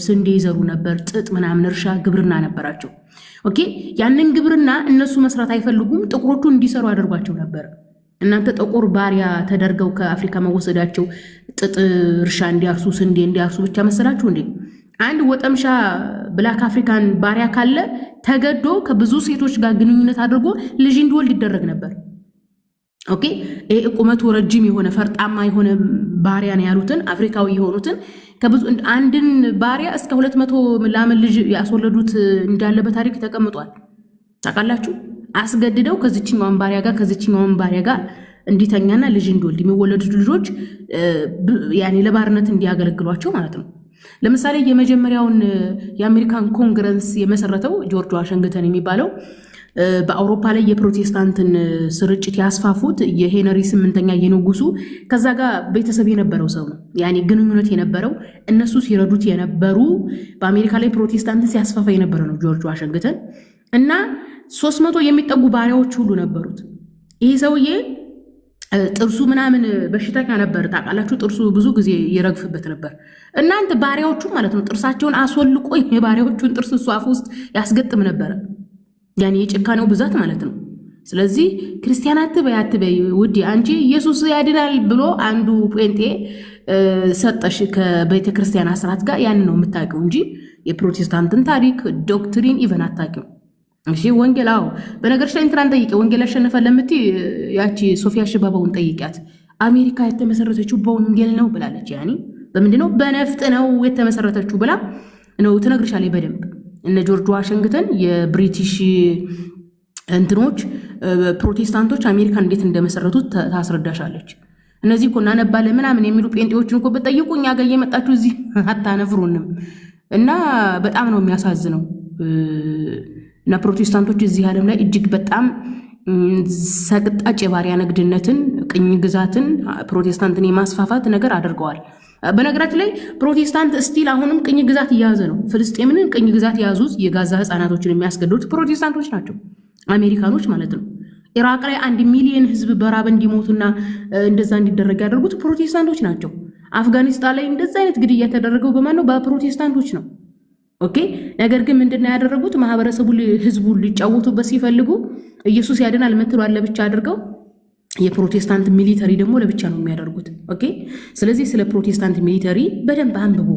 ስንዴ ይዘሩ ነበር። ጥጥ ምናምን እርሻ ግብርና ነበራቸው። ኦኬ፣ ያንን ግብርና እነሱ መስራት አይፈልጉም። ጥቁሮቹ እንዲሰሩ አድርጓቸው ነበር። እናንተ ጥቁር ባሪያ ተደርገው ከአፍሪካ መወሰዳቸው ጥጥ እርሻ እንዲያርሱ ስንዴ እንዲያርሱ ብቻ መሰላችሁ እንዴ? አንድ ወጠምሻ ብላክ አፍሪካን ባሪያ ካለ ተገዶ ከብዙ ሴቶች ጋር ግንኙነት አድርጎ ልጅ እንዲወልድ ይደረግ ነበር። ኦኬ፣ ይሄ ቁመቱ ረጅም የሆነ ፈርጣማ የሆነ ባሪያ ነው ያሉትን አፍሪካዊ የሆኑትን ከብዙ አንድን ባሪያ እስከ 200 ላምን ልጅ ያስወለዱት እንዳለ በታሪክ ተቀምጧል። ታውቃላችሁ? አስገድደው ከዚችኛውን ባሪያ ጋር እንዲተኛና ልጅ እንዲወልድ የሚወለዱት ልጆች ያኔ ለባርነት እንዲያገለግሏቸው ማለት ነው። ለምሳሌ የመጀመሪያውን የአሜሪካን ኮንግረስ የመሰረተው ጆርጅ ዋሽንግተን የሚባለው በአውሮፓ ላይ የፕሮቴስታንትን ስርጭት ያስፋፉት የሄነሪ 8ኛ የንጉሱ ከዛ ጋር ቤተሰብ የነበረው ሰው ነው። ያኔ ግንኙነት የነበረው እነሱ ሲረዱት የነበሩ በአሜሪካ ላይ ፕሮቴስታንትን ሲያስፋፋ የነበረ ነው ጆርጅ ዋሽንግተን እና 300 የሚጠጉ ባሪያዎች ሁሉ ነበሩት። ይህ ሰውዬ ጥርሱ ምናምን በሽተኛ ነበር። ታውቃላችሁ? ጥርሱ ብዙ ጊዜ ይረግፍበት ነበር። እናንተ ባሪያዎቹ ማለት ነው ጥርሳቸውን አስወልቆ የባሪያዎቹን ጥርስ እሱ አፍ ውስጥ ያስገጥም ነበረ። ያኔ የጭካኔው ብዛት ማለት ነው። ስለዚህ ክርስቲያን አትበይ ውዴ፣ አንቺ ኢየሱስ ያድናል ብሎ አንዱ ጴንጤ ሰጠሽ ከቤተ ክርስቲያን አስራት ጋር ያን ነው የምታውቂው እንጂ የፕሮቴስታንትን ታሪክ ዶክትሪን ኢቨን አታውቂው። እሺ ወንጌላው በነገርሽ ላይ እንትናን ጠይቄ ወንጌል ያሸነፈ ለምትይ ያቺ ሶፊያ ሽባባውን ጠይቂያት። አሜሪካ የተመሰረተችው በወንጌል ነው ብላለች። ያኔ በምንድነው? በነፍጥ ነው የተመሰረተችው ብላ ነው ትነግርሻለች በደንብ። እነ ጆርጅ ዋሽንግተን የብሪቲሽ እንትኖች ፕሮቴስታንቶች አሜሪካን እንዴት እንደመሰረቱት ታስረዳሻለች። እነዚህ እኮ እናነባለን ምናምን የሚሉ ጴንጤዎችን እኮ በጠይቁ እኛ ጋር እየመጣችሁ እዚህ አታነፍሩንም። እና በጣም ነው የሚያሳዝነው። እና ፕሮቴስታንቶች እዚህ ዓለም ላይ እጅግ በጣም ሰቅጣጭ የባሪያ ንግድነትን፣ ቅኝ ግዛትን፣ ፕሮቴስታንትን የማስፋፋት ነገር አድርገዋል። በነገራችን ላይ ፕሮቴስታንት ስቲል አሁንም ቅኝ ግዛት እየያዘ ነው። ፍልስጤምን ቅኝ ግዛት የያዙት የጋዛ ህፃናቶችን የሚያስገድሉት ፕሮቴስታንቶች ናቸው፣ አሜሪካኖች ማለት ነው። ኢራቅ ላይ 1 ሚሊዮን ህዝብ በራብ እንዲሞቱና እንደዛ እንዲደረግ ያደርጉት ፕሮቴስታንቶች ናቸው። አፍጋኒስታን ላይ እንደዛ አይነት ግድያ የተደረገው በማን ነው? በፕሮቴስታንቶች ነው። ኦኬ። ነገር ግን ምንድነው ያደረጉት? ማህበረሰቡ ህዝቡ ሊጫወቱበት ሲፈልጉ ኢየሱስ ያድናል ምትሏል ለብቻ አድርገው የፕሮቴስታንት ሚሊተሪ ደግሞ ለብቻ ነው የሚያደርጉት። ኦኬ። ስለዚህ ስለ ፕሮቴስታንት ሚሊተሪ በደንብ አንብቡ።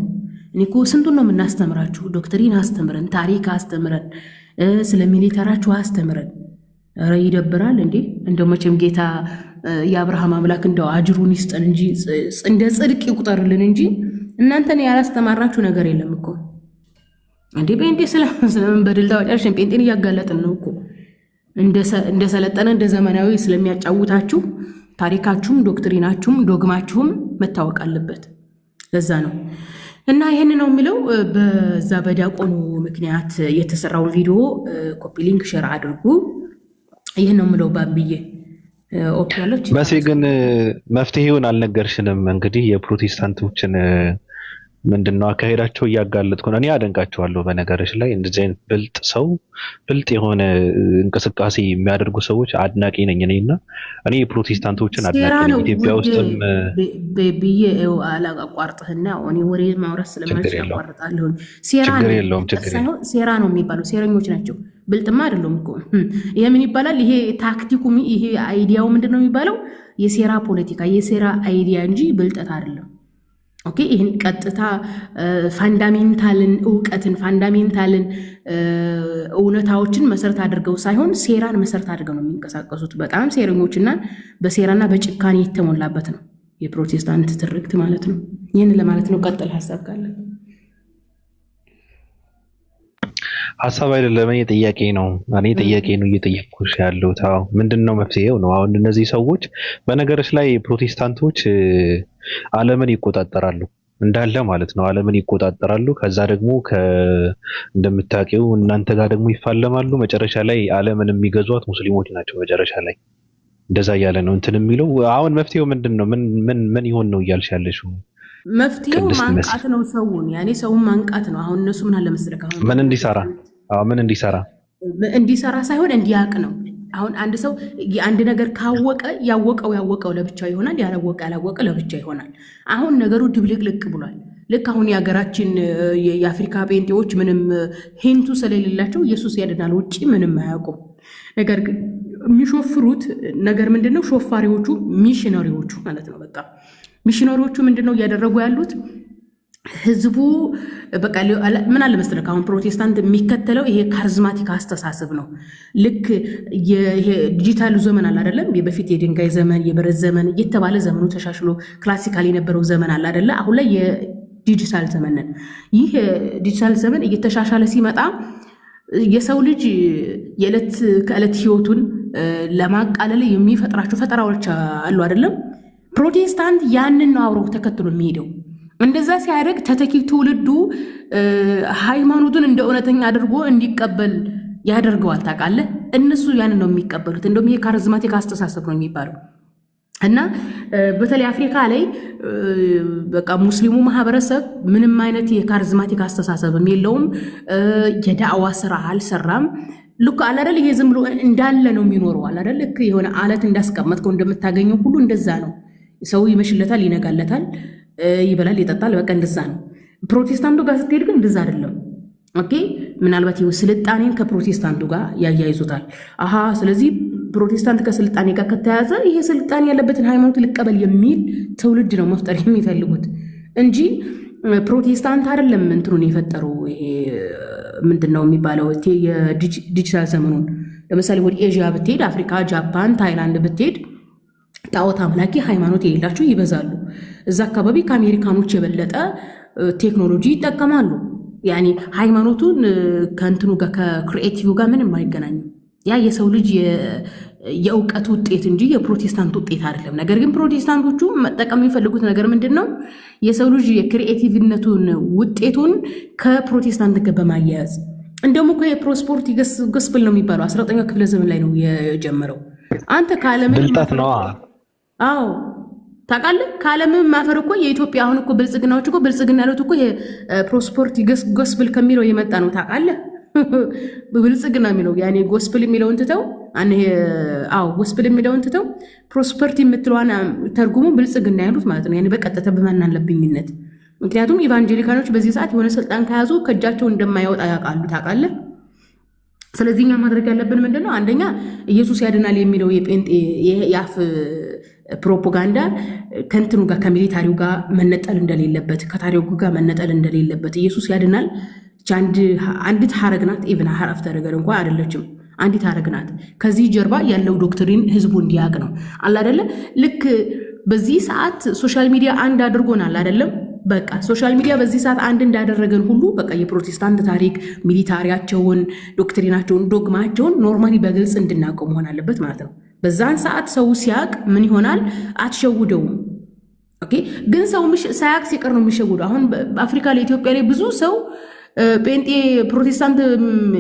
እኔ እኮ ስንቱን ነው የምናስተምራችሁ? ዶክትሪን አስተምረን፣ ታሪክ አስተምረን፣ ስለ ሚሊተራችሁ አስተምረን። ኧረ ይደብራል እንዴ! እንደው መቼም ጌታ የአብርሃም አምላክ እንደው አጅሩን ይስጠን እንጂ እንደ ጽድቅ ይቁጠርልን እንጂ እናንተን ያላስተማራችሁ ነገር የለም እኮ እንዴ። ጴንጤ ስለምን በድልታ ወጫሽን ጴንጤን እያጋለጥን ነው እኮ እንደሰለጠነ እንደ ዘመናዊ ስለሚያጫውታችሁ ታሪካችሁም ዶክትሪናችሁም ዶግማችሁም መታወቅ አለበት። ለዛ ነው እና ይህን ነው የሚለው። በዛ በዲያቆኑ ምክንያት የተሰራውን ቪዲዮ ኮፒ ሊንክ ሼር አድርጉ። ይህን ነው የምለው። ባብዬ ኦፕያሎች መቼ ግን መፍትሄውን አልነገርሽንም። እንግዲህ የፕሮቴስታንቶችን ምንድነው አካሄዳቸው እያጋለጥኩ ነው። እኔ አደንቃቸዋለሁ። በነገርሽ ላይ እንደዚህ አይነት ብልጥ ሰው ብልጥ የሆነ እንቅስቃሴ የሚያደርጉ ሰዎች አድናቂ ነኝ እኔና እኔ የፕሮቴስታንቶችን አድናቂ ነኝ። ኢትዮጵያ ውስጥም ብዬ አላቋርጥህና እኔ ወሬ ማውራት ስለማልችል አቋርጣለሁ። ሴራ ነው የሚባለው። ሴረኞች ናቸው። ብልጥማ አይደለም እኮ። ይሄ ምን ይባላል? ይሄ ታክቲኩ፣ ይሄ አይዲያው ምንድነው የሚባለው? የሴራ ፖለቲካ፣ የሴራ አይዲያ እንጂ ብልጠት አይደለም። ኦኬ። ይህን ቀጥታ ፋንዳሜንታልን እውቀትን ፋንዳሜንታልን እውነታዎችን መሰረት አድርገው ሳይሆን ሴራን መሰረት አድርገው ነው የሚንቀሳቀሱት። በጣም ሴረኞችና በሴራና በጭካኔ የተሞላበት ነው የፕሮቴስታንት ትርክት ማለት ነው። ይህን ለማለት ነው። ቀጥል ሀሳብ ካለ። ሀሳብ አይደለም፣ እኔ ጥያቄ ነው እየጠየቅኩሽ ያለሁት። አዎ ምንድነው መፍትሄው ነው። አሁን እነዚህ ሰዎች በነገሮች ላይ ፕሮቴስታንቶች ዓለምን ይቆጣጠራሉ እንዳለ ማለት ነው። ዓለምን ይቆጣጠራሉ። ከዛ ደግሞ እንደምታውቂው እናንተ ጋር ደግሞ ይፋለማሉ። መጨረሻ ላይ ዓለምን የሚገዟት ሙስሊሞች ናቸው። መጨረሻ ላይ እንደዛ እያለ ነው እንትን የሚለው። አሁን መፍትሄው ምንድነው? ምን ይሆን ነው እያልሽ ያለሽው? መፍትሄው ማንቃት ነው። ሰውን ማንቃት ነው። አሁን እነሱ ምን አለ መሰለህ አሁን ምን እንዲሰራ ሳይሆን እንዲያውቅ ነው። አሁን አንድ ሰው የአንድ ነገር ካወቀ ያወቀው ለብቻው ይሆናል፣ ያላወቀ ለብቻ ይሆናል። አሁን ነገሩ ድብልቅልቅ ብሏል። ልክ አሁን የሀገራችን የአፍሪካ ጴንጤዎች ምንም ሂንቱ ስለሌላቸው ኢየሱስ ያድናል ውጭ ምንም አያውቁም። ነገር ግን የሚሾፍሩት ነገር ምንድነው? ሾፋሪዎቹ ሚሽነሪዎቹ ማለት ነው። በቃ ሚሽነሪዎቹ ምንድነው እያደረጉ ያሉት? ህዝቡ በቃ ምን አለ መሰለህ አሁን ፕሮቴስታንት የሚከተለው ይሄ ካሪዝማቲክ አስተሳሰብ ነው። ልክ ይሄ ዲጂታሉ ዘመን አለ አይደለም? በፊት የድንጋይ ዘመን የብረት ዘመን እየተባለ ዘመኑ ተሻሽሎ ክላሲካል የነበረው ዘመን አለ አይደለ? አሁን ላይ የዲጂታል ዘመን ነን። ይህ ዲጂታል ዘመን እየተሻሻለ ሲመጣ የሰው ልጅ የዕለት ከዕለት ህይወቱን ለማቃለል የሚፈጥራቸው ፈጠራዎች አሉ አይደለም? ፕሮቴስታንት ያንን ነው አብሮ ተከትሎ የሚሄደው። እንደዛ ሲያደርግ ተተኪ ትውልዱ ሃይማኖቱን እንደ እውነተኛ አድርጎ እንዲቀበል ያደርገዋል። ታውቃለህ? እነሱ ያንን ነው የሚቀበሉት። እንደውም ይሄ ካሪዝማቲክ አስተሳሰብ ነው የሚባለው። እና በተለይ አፍሪካ ላይ በቃ ሙስሊሙ ማህበረሰብ ምንም አይነት የካሪዝማቲክ አስተሳሰብም የለውም። የዳዕዋ ስራ አልሰራም። ልክ አለ አይደል? ይሄ ዝም ብሎ እንዳለ ነው የሚኖረው አለ አይደል? ልክ የሆነ አለት እንዳስቀመጥከው እንደምታገኘው ሁሉ እንደዛ ነው። ሰው ይመሽለታል፣ ይነጋለታል፣ ይበላል፣ ይጠጣል። በቃ እንደዛ ነው። ፕሮቴስታንቱ ጋር ስትሄድ ግን እንደዛ አይደለም። ኦኬ። ምናልባት ይኸው ስልጣኔን ከፕሮቴስታንቱ ጋር ያያይዙታል። አሃ ስለዚህ ፕሮቴስታንት ከስልጣኔ ጋር ከተያዘ ይሄ ስልጣኔ ያለበትን ሃይማኖት ልቀበል የሚል ትውልድ ነው መፍጠር የሚፈልጉት እንጂ ፕሮቴስታንት አይደለም እንትኑን የፈጠሩ። ይሄ ምንድነው የሚባለው? የዲጂታል ዘመኑን ለምሳሌ ወደ ኤዥያ ብትሄድ፣ አፍሪካ፣ ጃፓን፣ ታይላንድ ብትሄድ ጣዖት አምላኪ ሃይማኖት የሌላቸው ይበዛሉ። እዛ አካባቢ ከአሜሪካኖች የበለጠ ቴክኖሎጂ ይጠቀማሉ። ያኔ ሃይማኖቱን ከእንትኑ ጋር ከክሪኤቲቭ ጋር ምንም አይገናኝም። ያ የሰው ልጅ የእውቀት ውጤት እንጂ የፕሮቴስታንት ውጤት አይደለም። ነገር ግን ፕሮቴስታንቶቹ መጠቀም የሚፈልጉት ነገር ምንድነው? የሰው ልጅ የክሪኤቲቭነቱን ውጤቱን ከፕሮቴስታንት ጋር በማያያዝ እንደውም እኮ የፕሮስፐሪቲ ጎስፕል ነው የሚባለው 19ኛው ክፍለ ዘመን ላይ ነው የጀመረው። አንተ ካለምን ብልጣት ነው። አዎ ታውቃለህ፣ ካለምን ማፈር እኮ የኢትዮጵያ አሁን እኮ ብልጽግናዎች እኮ ብልጽግና ያሉት እኮ የፕሮስፐሪቲ ጎስፕል ከሚለው የመጣ ነው ታውቃለህ። ብልጽግና የሚለው ያኔ ጎስፕል የሚለውን ትተው ጎስፕል የሚለውን ትተው ፕሮስፐሪቲ የምትለዋን ተርጉሙ ብልጽግና ያሉት ማለት ነው። ያኔ በቀጥታ በማን አለብኝነት። ምክንያቱም ኢቫንጀሊካኖች በዚህ ሰዓት የሆነ ስልጣን ከያዙ ከእጃቸው እንደማይወጣ ያውቃሉ ታውቃለህ። ስለዚህ እኛ ማድረግ ያለብን ምንድነው? አንደኛ ኢየሱስ ያድናል የሚለው የጴንጤ የአፍ ፕሮፓጋንዳ ከእንትኑ ጋር ከሚሊታሪው ጋር መነጠል እንደሌለበት፣ ከታሪኩ ጋር መነጠል እንደሌለበት። ኢየሱስ ያድናል አንዲት ሐረግ ናት። ኢቭን ሐረፍተ ነገር እንኳን አይደለችም፣ አንዲት ሐረግ ናት። ከዚህ ጀርባ ያለው ዶክትሪን ህዝቡ እንዲያውቅ ነው አለ አይደለ? ልክ በዚህ ሰዓት ሶሻል ሚዲያ አንድ አድርጎናል አይደለም? በቃ ሶሻል ሚዲያ በዚህ ሰዓት አንድ እንዳደረገን ሁሉ በቃ የፕሮቴስታንት ታሪክ፣ ሚሊታሪያቸውን፣ ዶክትሪናቸውን፣ ዶግማቸውን ኖርማሊ በግልጽ እንድናውቀው መሆን አለበት ማለት ነው። በዛን ሰዓት ሰው ሲያቅ ምን ይሆናል? አትሸውደውም። ኦኬ። ግን ሰው ሳያቅ ሲቀር ነው የሚሸውደው። አሁን በአፍሪካ ላይ ኢትዮጵያ ላይ ብዙ ሰው ጴንጤ ፕሮቴስታንት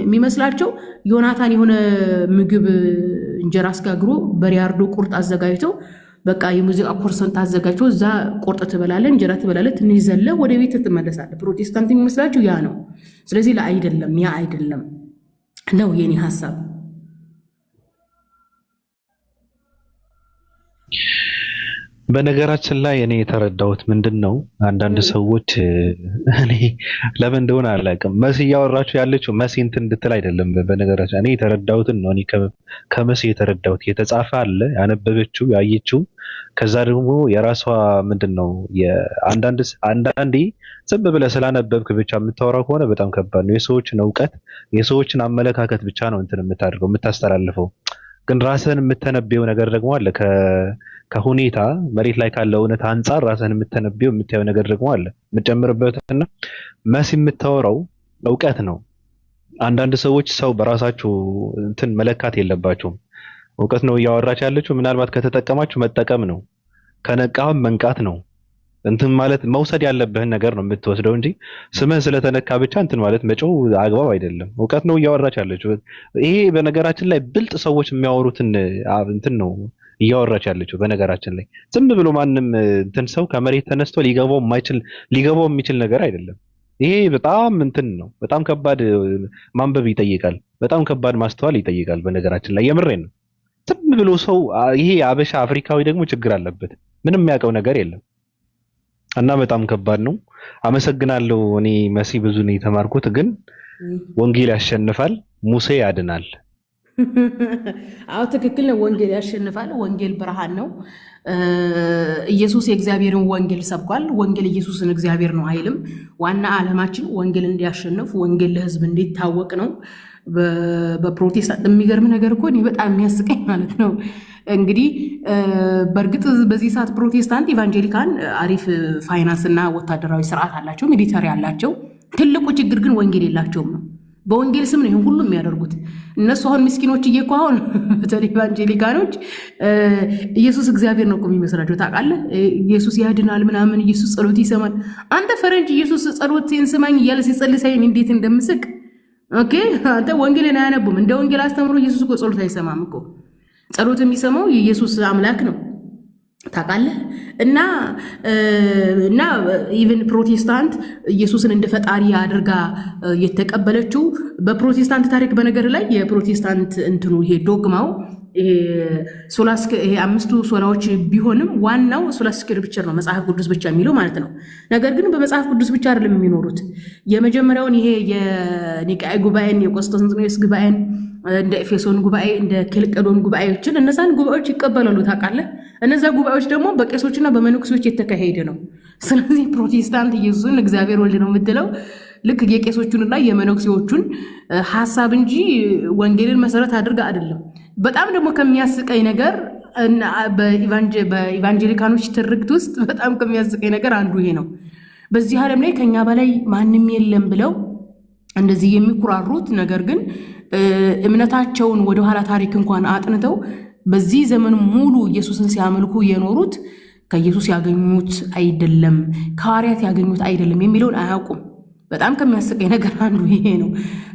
የሚመስላቸው ዮናታን የሆነ ምግብ እንጀራ አስጋግሮ በሪያርዶ ቁርጥ አዘጋጅተው በቃ የሙዚቃ ኮንሰርት አዘጋጅቶ እዛ ቁርጥ ትበላለህ፣ እንጀራ ትበላለህ፣ ትንሽ ዘለህ ወደ ቤት ትመለሳለህ። ፕሮቴስታንት የሚመስላቸው ያ ነው። ስለዚህ አይደለም፣ ያ አይደለም ነው የኔ ሀሳብ። በነገራችን ላይ እኔ የተረዳሁት ምንድን ነው፣ አንዳንድ ሰዎች እኔ ለምን እንደሆነ አላውቅም፣ መሲ እያወራችሁ ያለችው መሲ እንትን እንድትል አይደለም። በነገራችን እኔ የተረዳሁትን ነው። እኔ ከመሲ የተረዳሁት የተጻፈ አለ፣ ያነበበችው ያየችው፣ ከዛ ደግሞ የራሷ ምንድን ነው አንዳንዴ ዝም ብለህ ስላነበብክ ብቻ የምታወራው ከሆነ በጣም ከባድ ነው። የሰዎችን እውቀት የሰዎችን አመለካከት ብቻ ነው እንትን የምታደርገው የምታስተላልፈው። ግን ራስህን የምተነበየው ነገር ደግሞ አለ። ከሁኔታ መሬት ላይ ካለው እውነት አንጻር ራስህን የምተነበየው የምታየው ነገር ደግሞ አለ የምጨምርበትና መሲ የምታወራው እውቀት ነው። አንዳንድ ሰዎች ሰው በራሳችሁ እንትን መለካት የለባቸውም። እውቀት ነው እያወራች ያለችው። ምናልባት ከተጠቀማችሁ መጠቀም ነው፣ ከነቃህም መንቃት ነው። እንትን ማለት መውሰድ ያለብህን ነገር ነው የምትወስደው እንጂ ስምህ ስለተነካ ብቻ እንትን ማለት መጮህ አግባብ አይደለም። እውቀት ነው እያወራች ያለችው። ይሄ በነገራችን ላይ ብልጥ ሰዎች የሚያወሩትን እንትን ነው እያወራች ያለችው። በነገራችን ላይ ዝም ብሎ ማንም እንትን ሰው ከመሬት ተነስቶ ሊገባው የሚችል ነገር አይደለም። ይሄ በጣም እንትን ነው። በጣም ከባድ ማንበብ ይጠይቃል። በጣም ከባድ ማስተዋል ይጠይቃል። በነገራችን ላይ የምሬን ነው። ዝም ብሎ ሰው ይሄ አበሻ አፍሪካዊ ደግሞ ችግር አለበት። ምንም የሚያውቀው ነገር የለም እና በጣም ከባድ ነው። አመሰግናለሁ። እኔ መሲ ብዙ ነው የተማርኩት፣ ግን ወንጌል ያሸንፋል፣ ሙሴ ያድናል። አዎ ትክክል ነው። ወንጌል ያሸንፋል። ወንጌል ብርሃን ነው። ኢየሱስ የእግዚአብሔርን ወንጌል ሰብኳል። ወንጌል ኢየሱስን እግዚአብሔር ነው አይልም። ዋና ዓላማችን ወንጌል እንዲያሸንፍ፣ ወንጌል ለሕዝብ እንዲታወቅ ነው። በፕሮቴስታንት የሚገርም ነገር እኮ እኔ በጣም የሚያስቀኝ ማለት ነው እንግዲህ በእርግጥ በዚህ ሰዓት ፕሮቴስታንት ኢቫንጀሊካን አሪፍ ፋይናንስ እና ወታደራዊ ስርዓት አላቸው፣ ሚሊተሪ አላቸው። ትልቁ ችግር ግን ወንጌል የላቸውም ነው። በወንጌል ስም ነው ይሄን ሁሉ የሚያደርጉት እነሱ። አሁን ምስኪኖች እየኮ አሁን በተለይ ኢቫንጀሊካኖች ኢየሱስ እግዚአብሔር ነው እኮ የሚመስላቸው ታውቃለህ። ኢየሱስ ያድናል ምናምን፣ ኢየሱስ ጸሎት ይሰማል። አንተ ፈረንጅ ኢየሱስ ጸሎቴን ስማኝ እያለ ሲጸልይ ሳይሆን እንዴት እንደምስቅ። ኦኬ አንተ ወንጌልን አያነቡም። እንደ ወንጌል አስተምሮ ኢየሱስ እኮ ጸሎት አይሰማም እኮ። ጸሎት የሚሰማው የኢየሱስ አምላክ ነው ታውቃለህ። እና ኢቨን ፕሮቴስታንት ኢየሱስን እንደ ፈጣሪ አድርጋ የተቀበለችው በፕሮቴስታንት ታሪክ በነገር ላይ የፕሮቴስታንት እንትኑ ይሄ ዶግማው ይሄ አምስቱ ሶላዎች ቢሆንም ዋናው ሶላ ስክሪፕቸር ነው፣ መጽሐፍ ቅዱስ ብቻ የሚለው ማለት ነው። ነገር ግን በመጽሐፍ ቅዱስ ብቻ አይደለም የሚኖሩት። የመጀመሪያውን ይሄ የኒቃያ ጉባኤን፣ የቆስጠንጢኖስ ጉባኤን፣ እንደ ኤፌሶን ጉባኤ፣ እንደ ኬልቄዶን ጉባኤዎችን እነዛን ጉባኤዎች ይቀበላሉ ታውቃለህ። እነዛ ጉባኤዎች ደግሞ በቄሶችና በመነኩሴዎች የተካሄደ ነው። ስለዚህ ፕሮቴስታንት ኢየሱስን እግዚአብሔር ወልድ ነው የምትለው ልክ የቄሶቹንና የመነኩሴዎቹን ሀሳብ እንጂ ወንጌልን መሰረት አድርጋ አይደለም። በጣም ደግሞ ከሚያስቀኝ ነገር በኢቫንጀሊካኖች ትርክት ውስጥ በጣም ከሚያስቀኝ ነገር አንዱ ይሄ ነው። በዚህ ዓለም ላይ ከኛ በላይ ማንም የለም ብለው እንደዚህ የሚኩራሩት ነገር ግን እምነታቸውን ወደኋላ ታሪክ እንኳን አጥንተው በዚህ ዘመን ሙሉ ኢየሱስን ሲያመልኩ የኖሩት ከኢየሱስ ያገኙት አይደለም፣ ከሐዋርያት ያገኙት አይደለም የሚለውን አያውቁም። በጣም ከሚያስቀኝ ነገር አንዱ ይሄ ነው።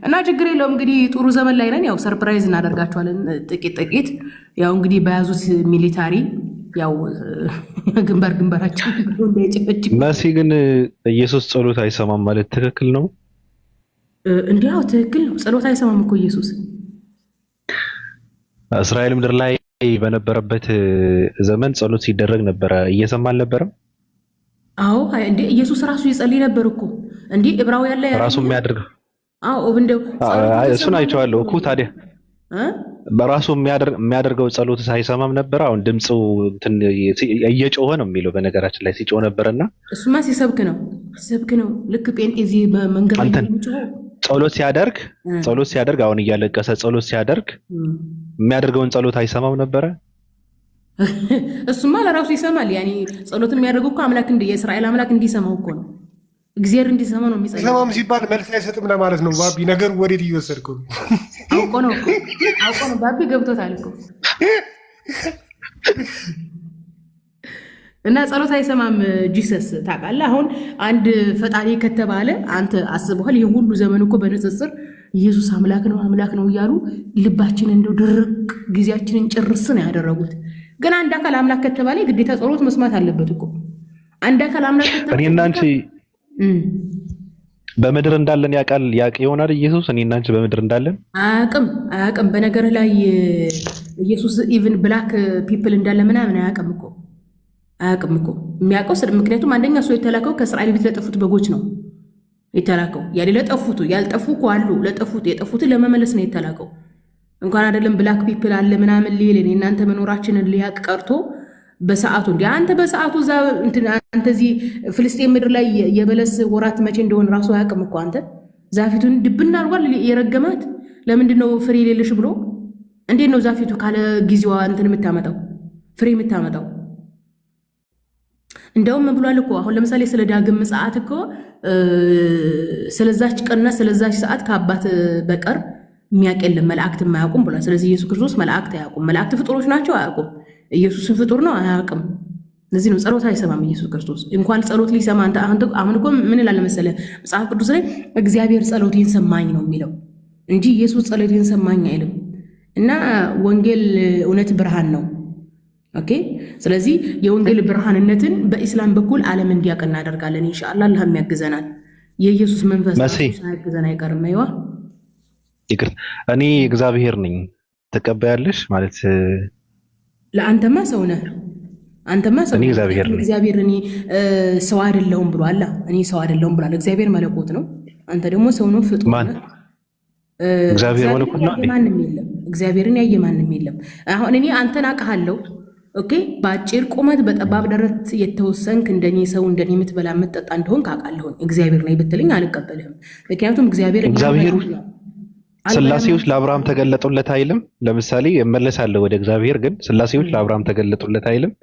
እና ችግር የለውም እንግዲህ ጥሩ ዘመን ላይ ነን። ያው ሰርፕራይዝ እናደርጋቸዋለን ጥቂት። ያው እንግዲህ በያዙት ሚሊታሪ ያው ግንባራቸው እንዳይጨፈጭ። መሲ ግን ኢየሱስ ጸሎት አይሰማም ማለት ትክክል ነው? እንዲያው ትክክል ነው። ጸሎት አይሰማም እኮ ኢየሱስ። እስራኤል ምድር ላይ በነበረበት ዘመን ጸሎት ሲደረግ ነበረ፣ እየሰማ አልነበረም? አዎ እንዴ ኢየሱስ ራሱ ይጸልይ ነበር እኮ እንዴ ዕብራውያን ላይ ራሱ የሚያደርገው። አዎ እንደው እሱን አይቼዋለሁ እኮ። ታዲያ በራሱ የሚያደርገው ጸሎት ሳይሰማም ነበር? አሁን ድምፁ እየጮኸ ነው የሚለው በነገራችን ላይ ሲጮህ ነበርና፣ እሱማ ሲሰብክ ነው። ልክ ጴንጤ እዚህ በመንገድ ላይ የሚጮኸው ጸሎት ሲያደርግ አሁን እያለቀሰ ጸሎት ሲያደርግ የሚያደርገውን ጸሎት አይሰማም ነበረ? እሱማ ለራሱ ይሰማል። ያኔ ጸሎት የሚያደርገው እኮ አምላክ የእስራኤል አምላክ እንዲሰማው እኮ ነው። እግዚአብሔር እንዲሰማ ነው የሚጸልየው። ሰማም ሲባል መልስ አይሰጥም ለማለት ነው። ባቢ ነገር ወዴት እየወሰድከው? አውቆ ነው ባቢ ገብቶታል እኮ። እና ጸሎት አይሰማም ጂሰስ ታውቃለህ። አሁን አንድ ፈጣሪ ከተባለ አንተ አስበዋል። ይህ ሁሉ ዘመን እኮ በንጽጽር ኢየሱስ አምላክ ነው እያሉ ልባችን እንደው ድርቅ ጊዜያችንን ጭርስ ነው ያደረጉት። ግን አንድ አካል አምላክ ከተባለ ግዴታ ጸሎት መስማት አለበት እኮ። አንድ አካል አምላክ ከተባለ እኔና አንቺ በምድር እንዳለን ያውቅ ይሆናል ኢየሱስ። እኔና አንቺ በምድር እንዳለን አያውቅም። በነገር ላይ ኢየሱስ ኢቭን ብላክ ፒፕል እንዳለ ምናምን አያውቅም እኮ የሚያውቀው። ምክንያቱም አንደኛ ሰው የተላከው ከእስራኤል ቤት ለጠፉት በጎች ነው የተላከው። ለጠፉቱ ያልጠፉ እኮ አሉ። የጠፉትን ለመመለስ ነው የተላከው። እንኳን አይደለም ብላክ ፒፕል አለ ምናምን ሊል እናንተ መኖራችንን ሊያቅ ቀርቶ በሰዓቱ እንዲ አንተ በሰዓቱ እዛ አንተ እዚህ ፍልስጤም ምድር ላይ የበለስ ወራት መቼ እንደሆነ ራሱ አያውቅም እኮ። አንተ ዛፊቱን ድብና አድርጓል የረገማት። ለምንድን ነው ፍሬ የሌለሽ ብሎ? እንዴት ነው ዛፊቱ ካለ ጊዜዋ የምታመጣው ፍሬ የምታመጣው? እንደውም ብሏል እኮ አሁን ለምሳሌ ስለ ዳግም ምጽአት እኮ ስለዛች ቀንና ስለዛች ሰዓት ከአባት በቀር የሚያውቅ የለም፣ መላእክትም አያውቁም ብሏል። ስለዚህ ኢየሱስ ክርስቶስ መላእክት አያውቁም። መላእክት ፍጡሮች ናቸው፣ አያውቁም። ኢየሱስን ፍጡር ነው፣ አያውቅም። ለዚህ ነው ጸሎት አይሰማም ኢየሱስ ክርስቶስ። እንኳን ጸሎት ሊሰማ አሁን እኮ ምን ይላል መሰለህ መጽሐፍ ቅዱስ ላይ እግዚአብሔር ጸሎቴን ሰማኝ ነው የሚለው እንጂ ኢየሱስ ጸሎቴን ሰማኝ አይልም። እና ወንጌል እውነት ብርሃን ነው። ኦኬ። ስለዚህ የወንጌል ብርሃንነትን በኢስላም በኩል ዓለም እንዲያውቅ እናደርጋለን ኢንሻአላህ። አላህም ያግዘናል። የኢየሱስ መንፈስ ሳያግዘን አይቀርም። አይዋ ይቅር እኔ እግዚአብሔር ነኝ ተቀበያለሽ ማለት ለአንተማ ሰው ነህ። አንተማ ሰው ነህ። እግዚአብሔር እኔ ሰው አይደለሁም ብሏል። እኔ ሰው አይደለሁም ብሏል። እግዚአብሔር መለኮት ነው። አንተ ደግሞ ሰው ነው፣ ፍጡር ነህ። እግዚአብሔር መለኮት ነው። ማንም የለም። እግዚአብሔርን ያየ ማንም የለም። አሁን እኔ አንተን አውቃለሁ። ኦኬ። በአጭር ቁመት በጠባብ ደረት የተወሰንክ እንደኔ ሰው እንደኔ የምትበላ የምትጠጣ እንደሆን ካውቃለሁ። እግዚአብሔር ነኝ ብትልኝ አልቀበልህም። ምክንያቱም እግዚአብሔር ስላሴዎች ለአብርሃም ተገለጡለት አይልም? ለምሳሌ እመለሳለሁ ወደ እግዚአብሔር፣ ግን ስላሴዎች ለአብርሃም ተገለጡለት አይልም?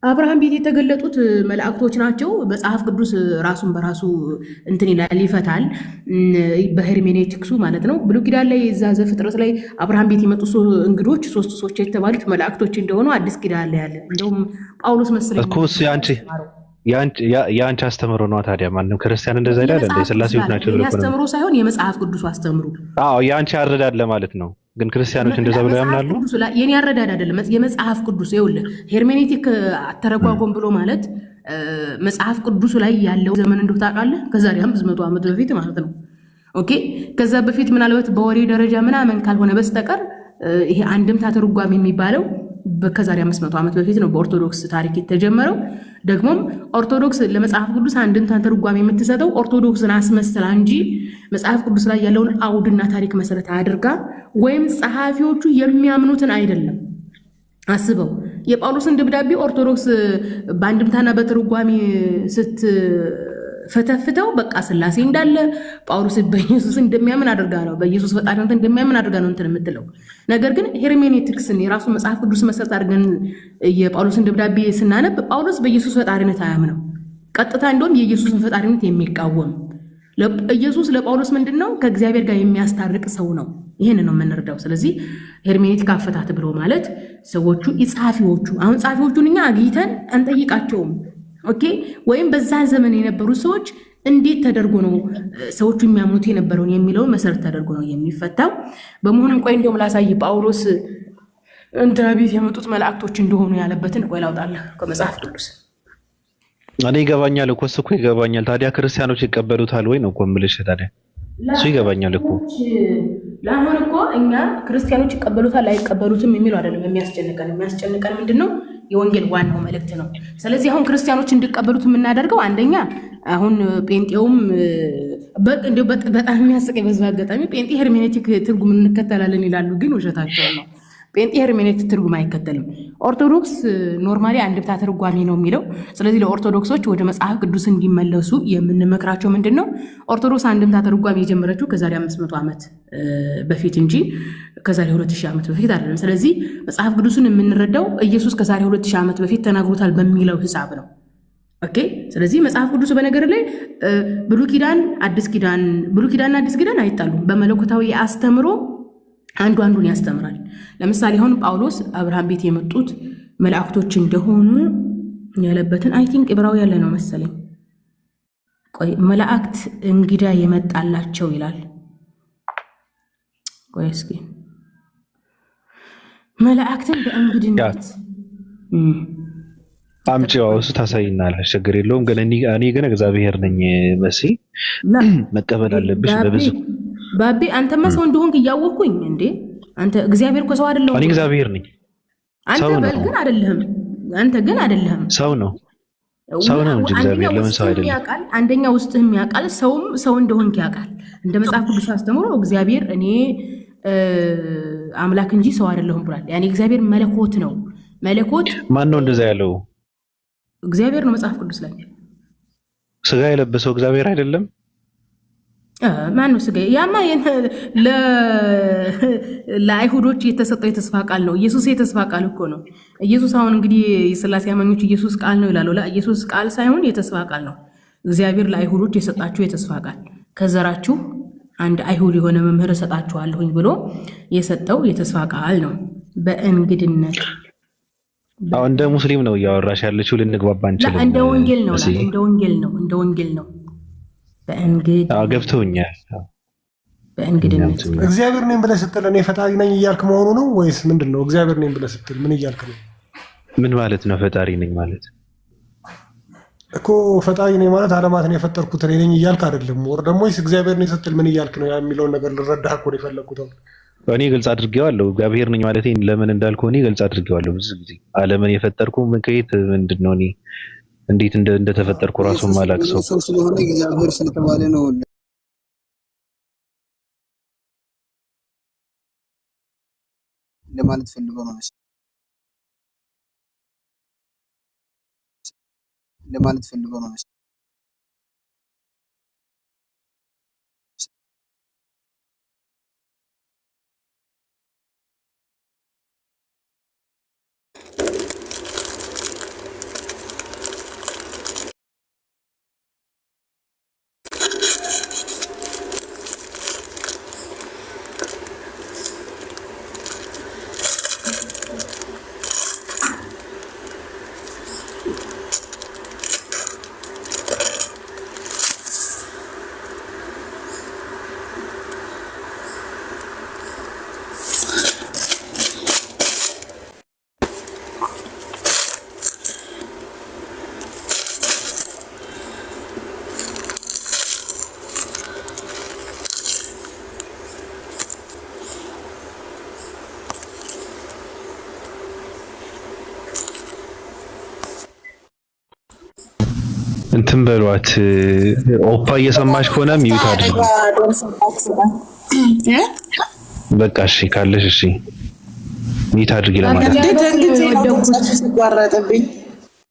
አብርሃም ቤት የተገለጡት መላእክቶች ናቸው። መጽሐፍ ቅዱስ ራሱን በራሱ እንትን ይላል፣ ይፈታል በሄርሜኔቲክሱ ማለት ነው። ብሉይ ኪዳን ላይ እዛ ዘፍጥረት ላይ አብርሃም ቤት የመጡ እንግዶች ሶስት ሰዎች የተባሉት መላእክቶች እንደሆኑ አዲስ ኪዳን ላይ ያለ እንደውም ጳውሎስ መስለኝ እኮ የአንቺ አስተምሮ ነው። ታዲያ ማንም ክርስቲያን እንደዛ ይላል እንደ ስላሴዎች ናቸው ብሎ ያስተምሮ ሳይሆን የመጽሐፍ ቅዱስ አስተምሩ። አዎ የአንቺ አረዳድ ለማለት ነው። ግን ክርስቲያኖች እንደዛ ብለው ያምናሉ። የኔ አረዳድ አይደለም፣ የመጽሐፍ ቅዱስ ይኸውልህ። ሄርሜኔቲክ አተረጓጎም ብሎ ማለት መጽሐፍ ቅዱሱ ላይ ያለው ዘመን እንደው ታውቃለህ፣ ከዛሬ 500 ዓመት በፊት ማለት ነው። ኦኬ። ከዛ በፊት ምናልባት በወሬ ደረጃ ምናምን ካልሆነ በስተቀር ይሄ አንድምታ ትርጓሜ የሚባለው ከዛሬ 500 ዓመት በፊት ነው በኦርቶዶክስ ታሪክ የተጀመረው። ደግሞም ኦርቶዶክስ ለመጽሐፍ ቅዱስ አንድምታ ትርጓሜ የምትሰጠው ኦርቶዶክስን አስመስላ እንጂ መጽሐፍ ቅዱስ ላይ ያለውን አውድና ታሪክ መሰረት አድርጋ ወይም ጸሐፊዎቹ የሚያምኑትን አይደለም። አስበው፣ የጳውሎስን ደብዳቤ ኦርቶዶክስ በአንድምታና በትርጓሜ ስትፈተፍተው በቃ ስላሴ እንዳለ ጳውሎስ በኢየሱስ እንደሚያምን አድርጋ ነው፣ በኢየሱስ ፈጣሪነት እንደሚያምን አድርጋ ነው እንትን የምትለው። ነገር ግን ሄርሜኔቲክስን የራሱ መጽሐፍ ቅዱስ መሰረት አድርገን የጳውሎስን ደብዳቤ ስናነብ ጳውሎስ በኢየሱስ ፈጣሪነት አያምነው። ቀጥታ እንደውም የኢየሱስን ፈጣሪነት የሚቃወም ኢየሱስ ለጳውሎስ ምንድን ነው? ከእግዚአብሔር ጋር የሚያስታርቅ ሰው ነው። ይሄንን ነው የምንረዳው። ስለዚህ ሄርሜኔቲክ አፈታት ብሎ ማለት ሰዎቹ ጸሐፊዎቹ አሁን ጸሐፊዎቹን እኛ አግኝተን አንጠይቃቸውም። ኦኬ ወይም በዛ ዘመን የነበሩ ሰዎች እንዴት ተደርጎ ነው ሰዎቹ የሚያምኑት የነበረውን የሚለውን መሰረት ተደርጎ ነው የሚፈታው። በመሆኑም ቆይ እንደውም ላሳይ ጳውሎስ እንትና ቤት የመጡት መላእክቶች እንደሆኑ ያለበትን ቆይ ላውጣለህ ከመጽሐፍ ቅዱስ። እኔ ይገባኛል እኮ እሱ እኮ ይገባኛል። ታዲያ ክርስቲያኖች ይቀበሉታል ወይ ነው እኮ የምልሽ። ታዲያ እሱ ይገባኛል እኮ ለአሁን እኮ እኛ ክርስቲያኖች ይቀበሉታል አይቀበሉትም የሚለው አይደለም የሚያስጨንቀን ምንድነው የወንጌል ዋናው መልእክት ነው። ስለዚህ አሁን ክርስቲያኖች እንዲቀበሉት የምናደርገው አንደኛ አሁን ጴንጤውም በጣም የሚያስቀኝ በዚህ አጋጣሚ ጴንጤ ሄርሜኔቲክ ትርጉም እንከተላለን ይላሉ፣ ግን ውሸታቸው ነው። ጴንጤ ሄርሜኔቲክ ትርጉም አይከተልም። ኦርቶዶክስ ኖርማሊ አንድምታ ትርጓሜ ነው የሚለው። ስለዚህ ለኦርቶዶክሶች ወደ መጽሐፍ ቅዱስ እንዲመለሱ የምንመክራቸው ምንድን ነው ኦርቶዶክስ አንድምታ ትርጓሜ የጀመረችው ከዛሬ 500 ዓመት በፊት እንጂ ከዛሬ 2000 ዓመት በፊት አይደለም። ስለዚህ መጽሐፍ ቅዱስን የምንረዳው ኢየሱስ ከዛሬ 2000 ዓመት በፊት ተናግሮታል በሚለው ሂሳብ ነው። ኦኬ ስለዚህ መጽሐፍ ቅዱስ በነገር ላይ ብሉይ ኪዳንና አዲስ ኪዳን አይጣሉም። በመለኮታዊ አስተምሮ አንዱ አንዱን ያስተምራል። ለምሳሌ አሁን ጳውሎስ አብርሃም ቤት የመጡት መላእክቶች እንደሆኑ ያለበትን አይ ቲንክ ዕብራዊ ያለ ነው መሰለኝ። ቆይ መላእክት እንግዳ የመጣላቸው ይላል። ቆይ እስኪ መላእክትን በእንግድነት አምጪው እሱ ታሳይናለሽ፣ ችግር የለውም። ግን እኔ ግን እግዚአብሔር ነኝ መሲ መቀበል አለብሽ በብዙ ባቢ አንተማ ሰው እንደሆንክ እያወቅኩኝ እንዴ አንተ እግዚአብሔር እኮ ሰው አይደለም። እኔ እግዚአብሔር ነኝ። አንተ በልግን አይደለም። አንተ ግን አይደለም። ሰው ነው እንጂ እግዚአብሔር ለምን ሰው አይደለም? ያውቃል። አንደኛ ውስጥህም ያውቃል። ሰውም ሰው እንደሆንክ ያውቃል። እንደ መጽሐፍ ቅዱስ አስተምሮ እግዚአብሔር እኔ አምላክ እንጂ ሰው አይደለሁም ብሏል። ያኔ እግዚአብሔር መለኮት ነው። መለኮት ማን ነው እንደዛ ያለው? እግዚአብሔር ነው መጽሐፍ ቅዱስ ላይ። ስጋ የለበሰው እግዚአብሔር አይደለም? ማን ነው ስጋ? ያማ ለአይሁዶች የተሰጠው የተስፋ ቃል ነው። ኢየሱስ የተስፋ ቃል እኮ ነው። ኢየሱስ አሁን እንግዲህ የሥላሴ አማኞች ኢየሱስ ቃል ነው ይላሉ። ኢየሱስ ቃል ሳይሆን የተስፋ ቃል ነው። እግዚአብሔር ለአይሁዶች የሰጣችሁ የተስፋ ቃል ከዘራችሁ አንድ አይሁድ የሆነ መምህር እሰጣችኋለሁኝ ብሎ የሰጠው የተስፋ ቃል ነው። በእንግድነት እንደ ሙስሊም ነው እያወራሽ ያለችው። ልንግባባ እንችላለን። እንደ ወንጌል ነው። እንደ ወንጌል ነው። ገብቶኛል። በእንግድነት እግዚአብሔር ነኝ ብለህ ስትል እኔ ፈጣሪ ነኝ እያልክ መሆኑ ነው ወይስ ምንድን ነው? እግዚአብሔር ነኝ ብለህ ስትል ምን እያልክ ነው? ምን ማለት ነው? ፈጣሪ ነኝ ማለት እኮ ፈጣሪ ነኝ ማለት ዓለማትን የፈጠርኩት እኔ ነኝ እያልክ አይደለም። ወር ደግሞ እግዚአብሔር ነኝ ስትል ምን እያልክ ነው የሚለውን ነገር ልረዳህ እኮ ነው የፈለኩት። እኔ ግልጽ አድርጌዋለሁ። እግዚአብሔር ነኝ ማለት ለምን እንዳልኩህ እኔ ግልጽ አድርጌዋለሁ። ብዙ ጊዜ ዓለምን የፈጠርኩ ከየት ምንድን ነው እኔ እንዴት እንደተፈጠርኩ ራሱን ማላቅ ሰው ስለሆነ እግዚአብሔር ስለተባለ ነው ለማለት ፈልገው ነው እንትን በሏት። ኦፓ እየሰማሽ ከሆነ ሚዩት አድርጊ። በቃ እሺ ካለሽ እሺ ሚዩት አድርጊ ለማለት ነው።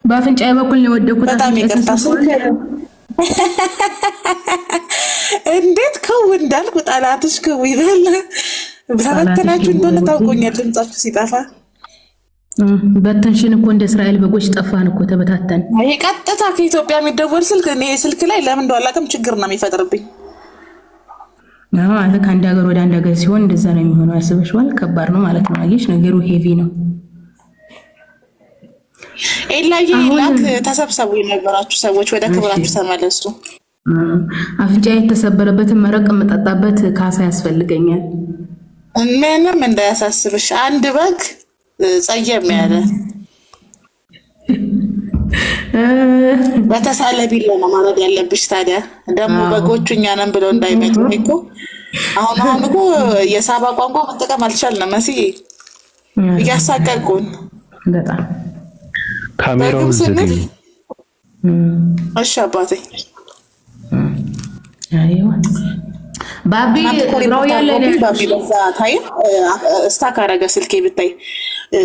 በአፍንጫዬ በኩል ነው የወደኩት። በጣም ይቅርታ። እንዴት ከው እንዳልኩ ጠላትሽ ከው ይላል። በተናችሁ እንደሆነ ታውቆኛል ድምጻችሁ ሲጠፋ። በተንሽን እኮ እንደ እስራኤል በጎች ጠፋን እኮ ተበታተን። ይሄ ቀጥታ ከኢትዮጵያ የሚደወል ስልክ እኔ ስልክ ላይ ለምን እንደው አላውቅም ችግር ነው የሚፈጥርብኝ። አንተ ከአንድ ሀገር ወደ አንድ ሀገር ሲሆን እንደዛ ነው የሚሆነው። ያስበሽዋል። ከባድ ነው ማለት ነው። አየሽ ነገሩ ሄቪ ነው። ኤላዬ ላክ ተሰብሰቡ የነበራችሁ ሰዎች ወደ ክብራችሁ ተመለሱ። አፍንጫ የተሰበረበትን መረቅ የምጠጣበት ካሳ ያስፈልገኛል። ምንም እንዳያሳስብሽ። አንድ በግ ጸየም ያለ በተሳለ ቢላ ነው ማረድ ያለብሽ። ታዲያ ደግሞ በጎቹ እኛ ነን ብለው እንዳይመጡ እኮ አሁን እኮ የሳባ ቋንቋ መጠቀም አልቻልንም። መሲ እያሳቀቁን በጣም ካሜራውን ዝግኝ። እሺ አባቴ አይዋ ባቢ ነው ያለ ባቢ በዛ ታይ ስታክ አረገ ስልኬ ብታይ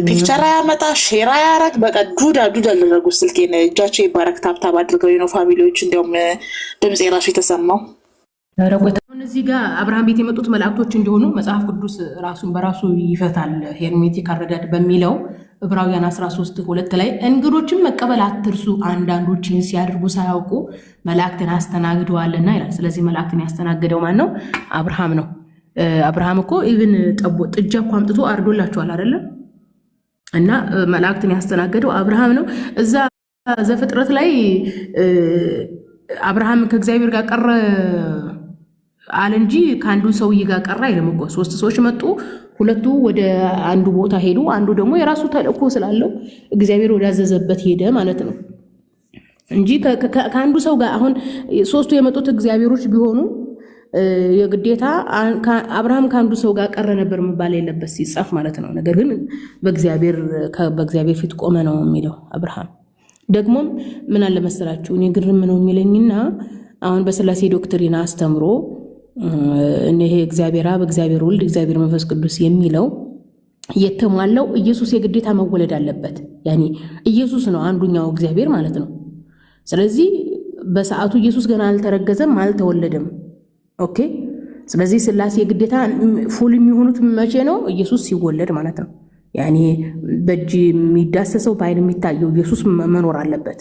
ፒክቸር ያመጣ ሼር ያረግ በቃ ዱዳ አደረጉ ስልኬን። እጃቸው ይባረክ ታብታብ አድርገው ነው ፋሚሊዎች። እንዲያውም ድምጽ የራሱ የተሰማው ረቆታውን እዚህ ጋር አብርሃም ቤት የመጡት መላእክቶች እንደሆኑ መጽሐፍ ቅዱስ ራሱን በራሱ ይፈታል። ሄርሜቲክ አረዳድ በሚለው ዕብራውያን 13:2 ላይ እንግዶችን መቀበል አትርሱ፣ አንዳንዶችን ሲያደርጉ ሳያውቁ መላእክትን አስተናግደዋልና ይላል። ስለዚህ መላእክትን ያስተናገደው ማን ነው? አብርሃም ነው። አብርሃም እኮ ኢቭን ጥጃ እኮ አምጥቶ አርዶላቸዋል አይደለም? እና መላእክትን ያስተናገደው አብርሃም ነው። እዛ ዘፍጥረት ላይ አብርሃም ከእግዚአብሔር ጋር ቀረ አለ እንጂ ከአንዱ ሰውዬ ጋር ቀረ አይልም እኮ። 3 ሰዎች መጡ፣ 2 ወደ አንዱ ቦታ ሄዱ፣ አንዱ ደግሞ የራሱ ተልእኮ ስላለው እግዚአብሔር ወዳዘዘበት ሄደ ማለት ነው እንጂ ከአንዱ ሰው ጋር አሁን 3ቱ የመጡት እግዚአብሔሮች ቢሆኑ የግዴታ አብርሃም ከአንዱ ሰው ጋር ቀረ ነበር መባል የለበት ሲጻፍ ማለት ነው። ነገር ግን በእግዚአብሔር ፊት ቆመ ነው የሚለው አብርሃም። ደግሞም ምን አለ መሰላችሁ እኔ ግርም ነው የሚለኝና አሁን በስላሴ ዶክትሪን አስተምሮ እነሆ እግዚአብሔር አብ፣ እግዚአብሔር ወልድ፣ እግዚአብሔር መንፈስ ቅዱስ የሚለው የተሟላው ኢየሱስ የግዴታ መወለድ አለበት። ያኒ ኢየሱስ ነው አንዱኛው እግዚአብሔር ማለት ነው። ስለዚህ በሰዓቱ ኢየሱስ ገና አልተረገዘም፣ አልተወለደም። ኦኬ። ስለዚህ ስላሴ የግዴታ ፉል የሚሆኑት መቼ ነው? ኢየሱስ ሲወለድ ማለት ነው። ያኒ በእጅ የሚዳሰሰው በዓይን የሚታየው ኢየሱስ መኖር አለበት።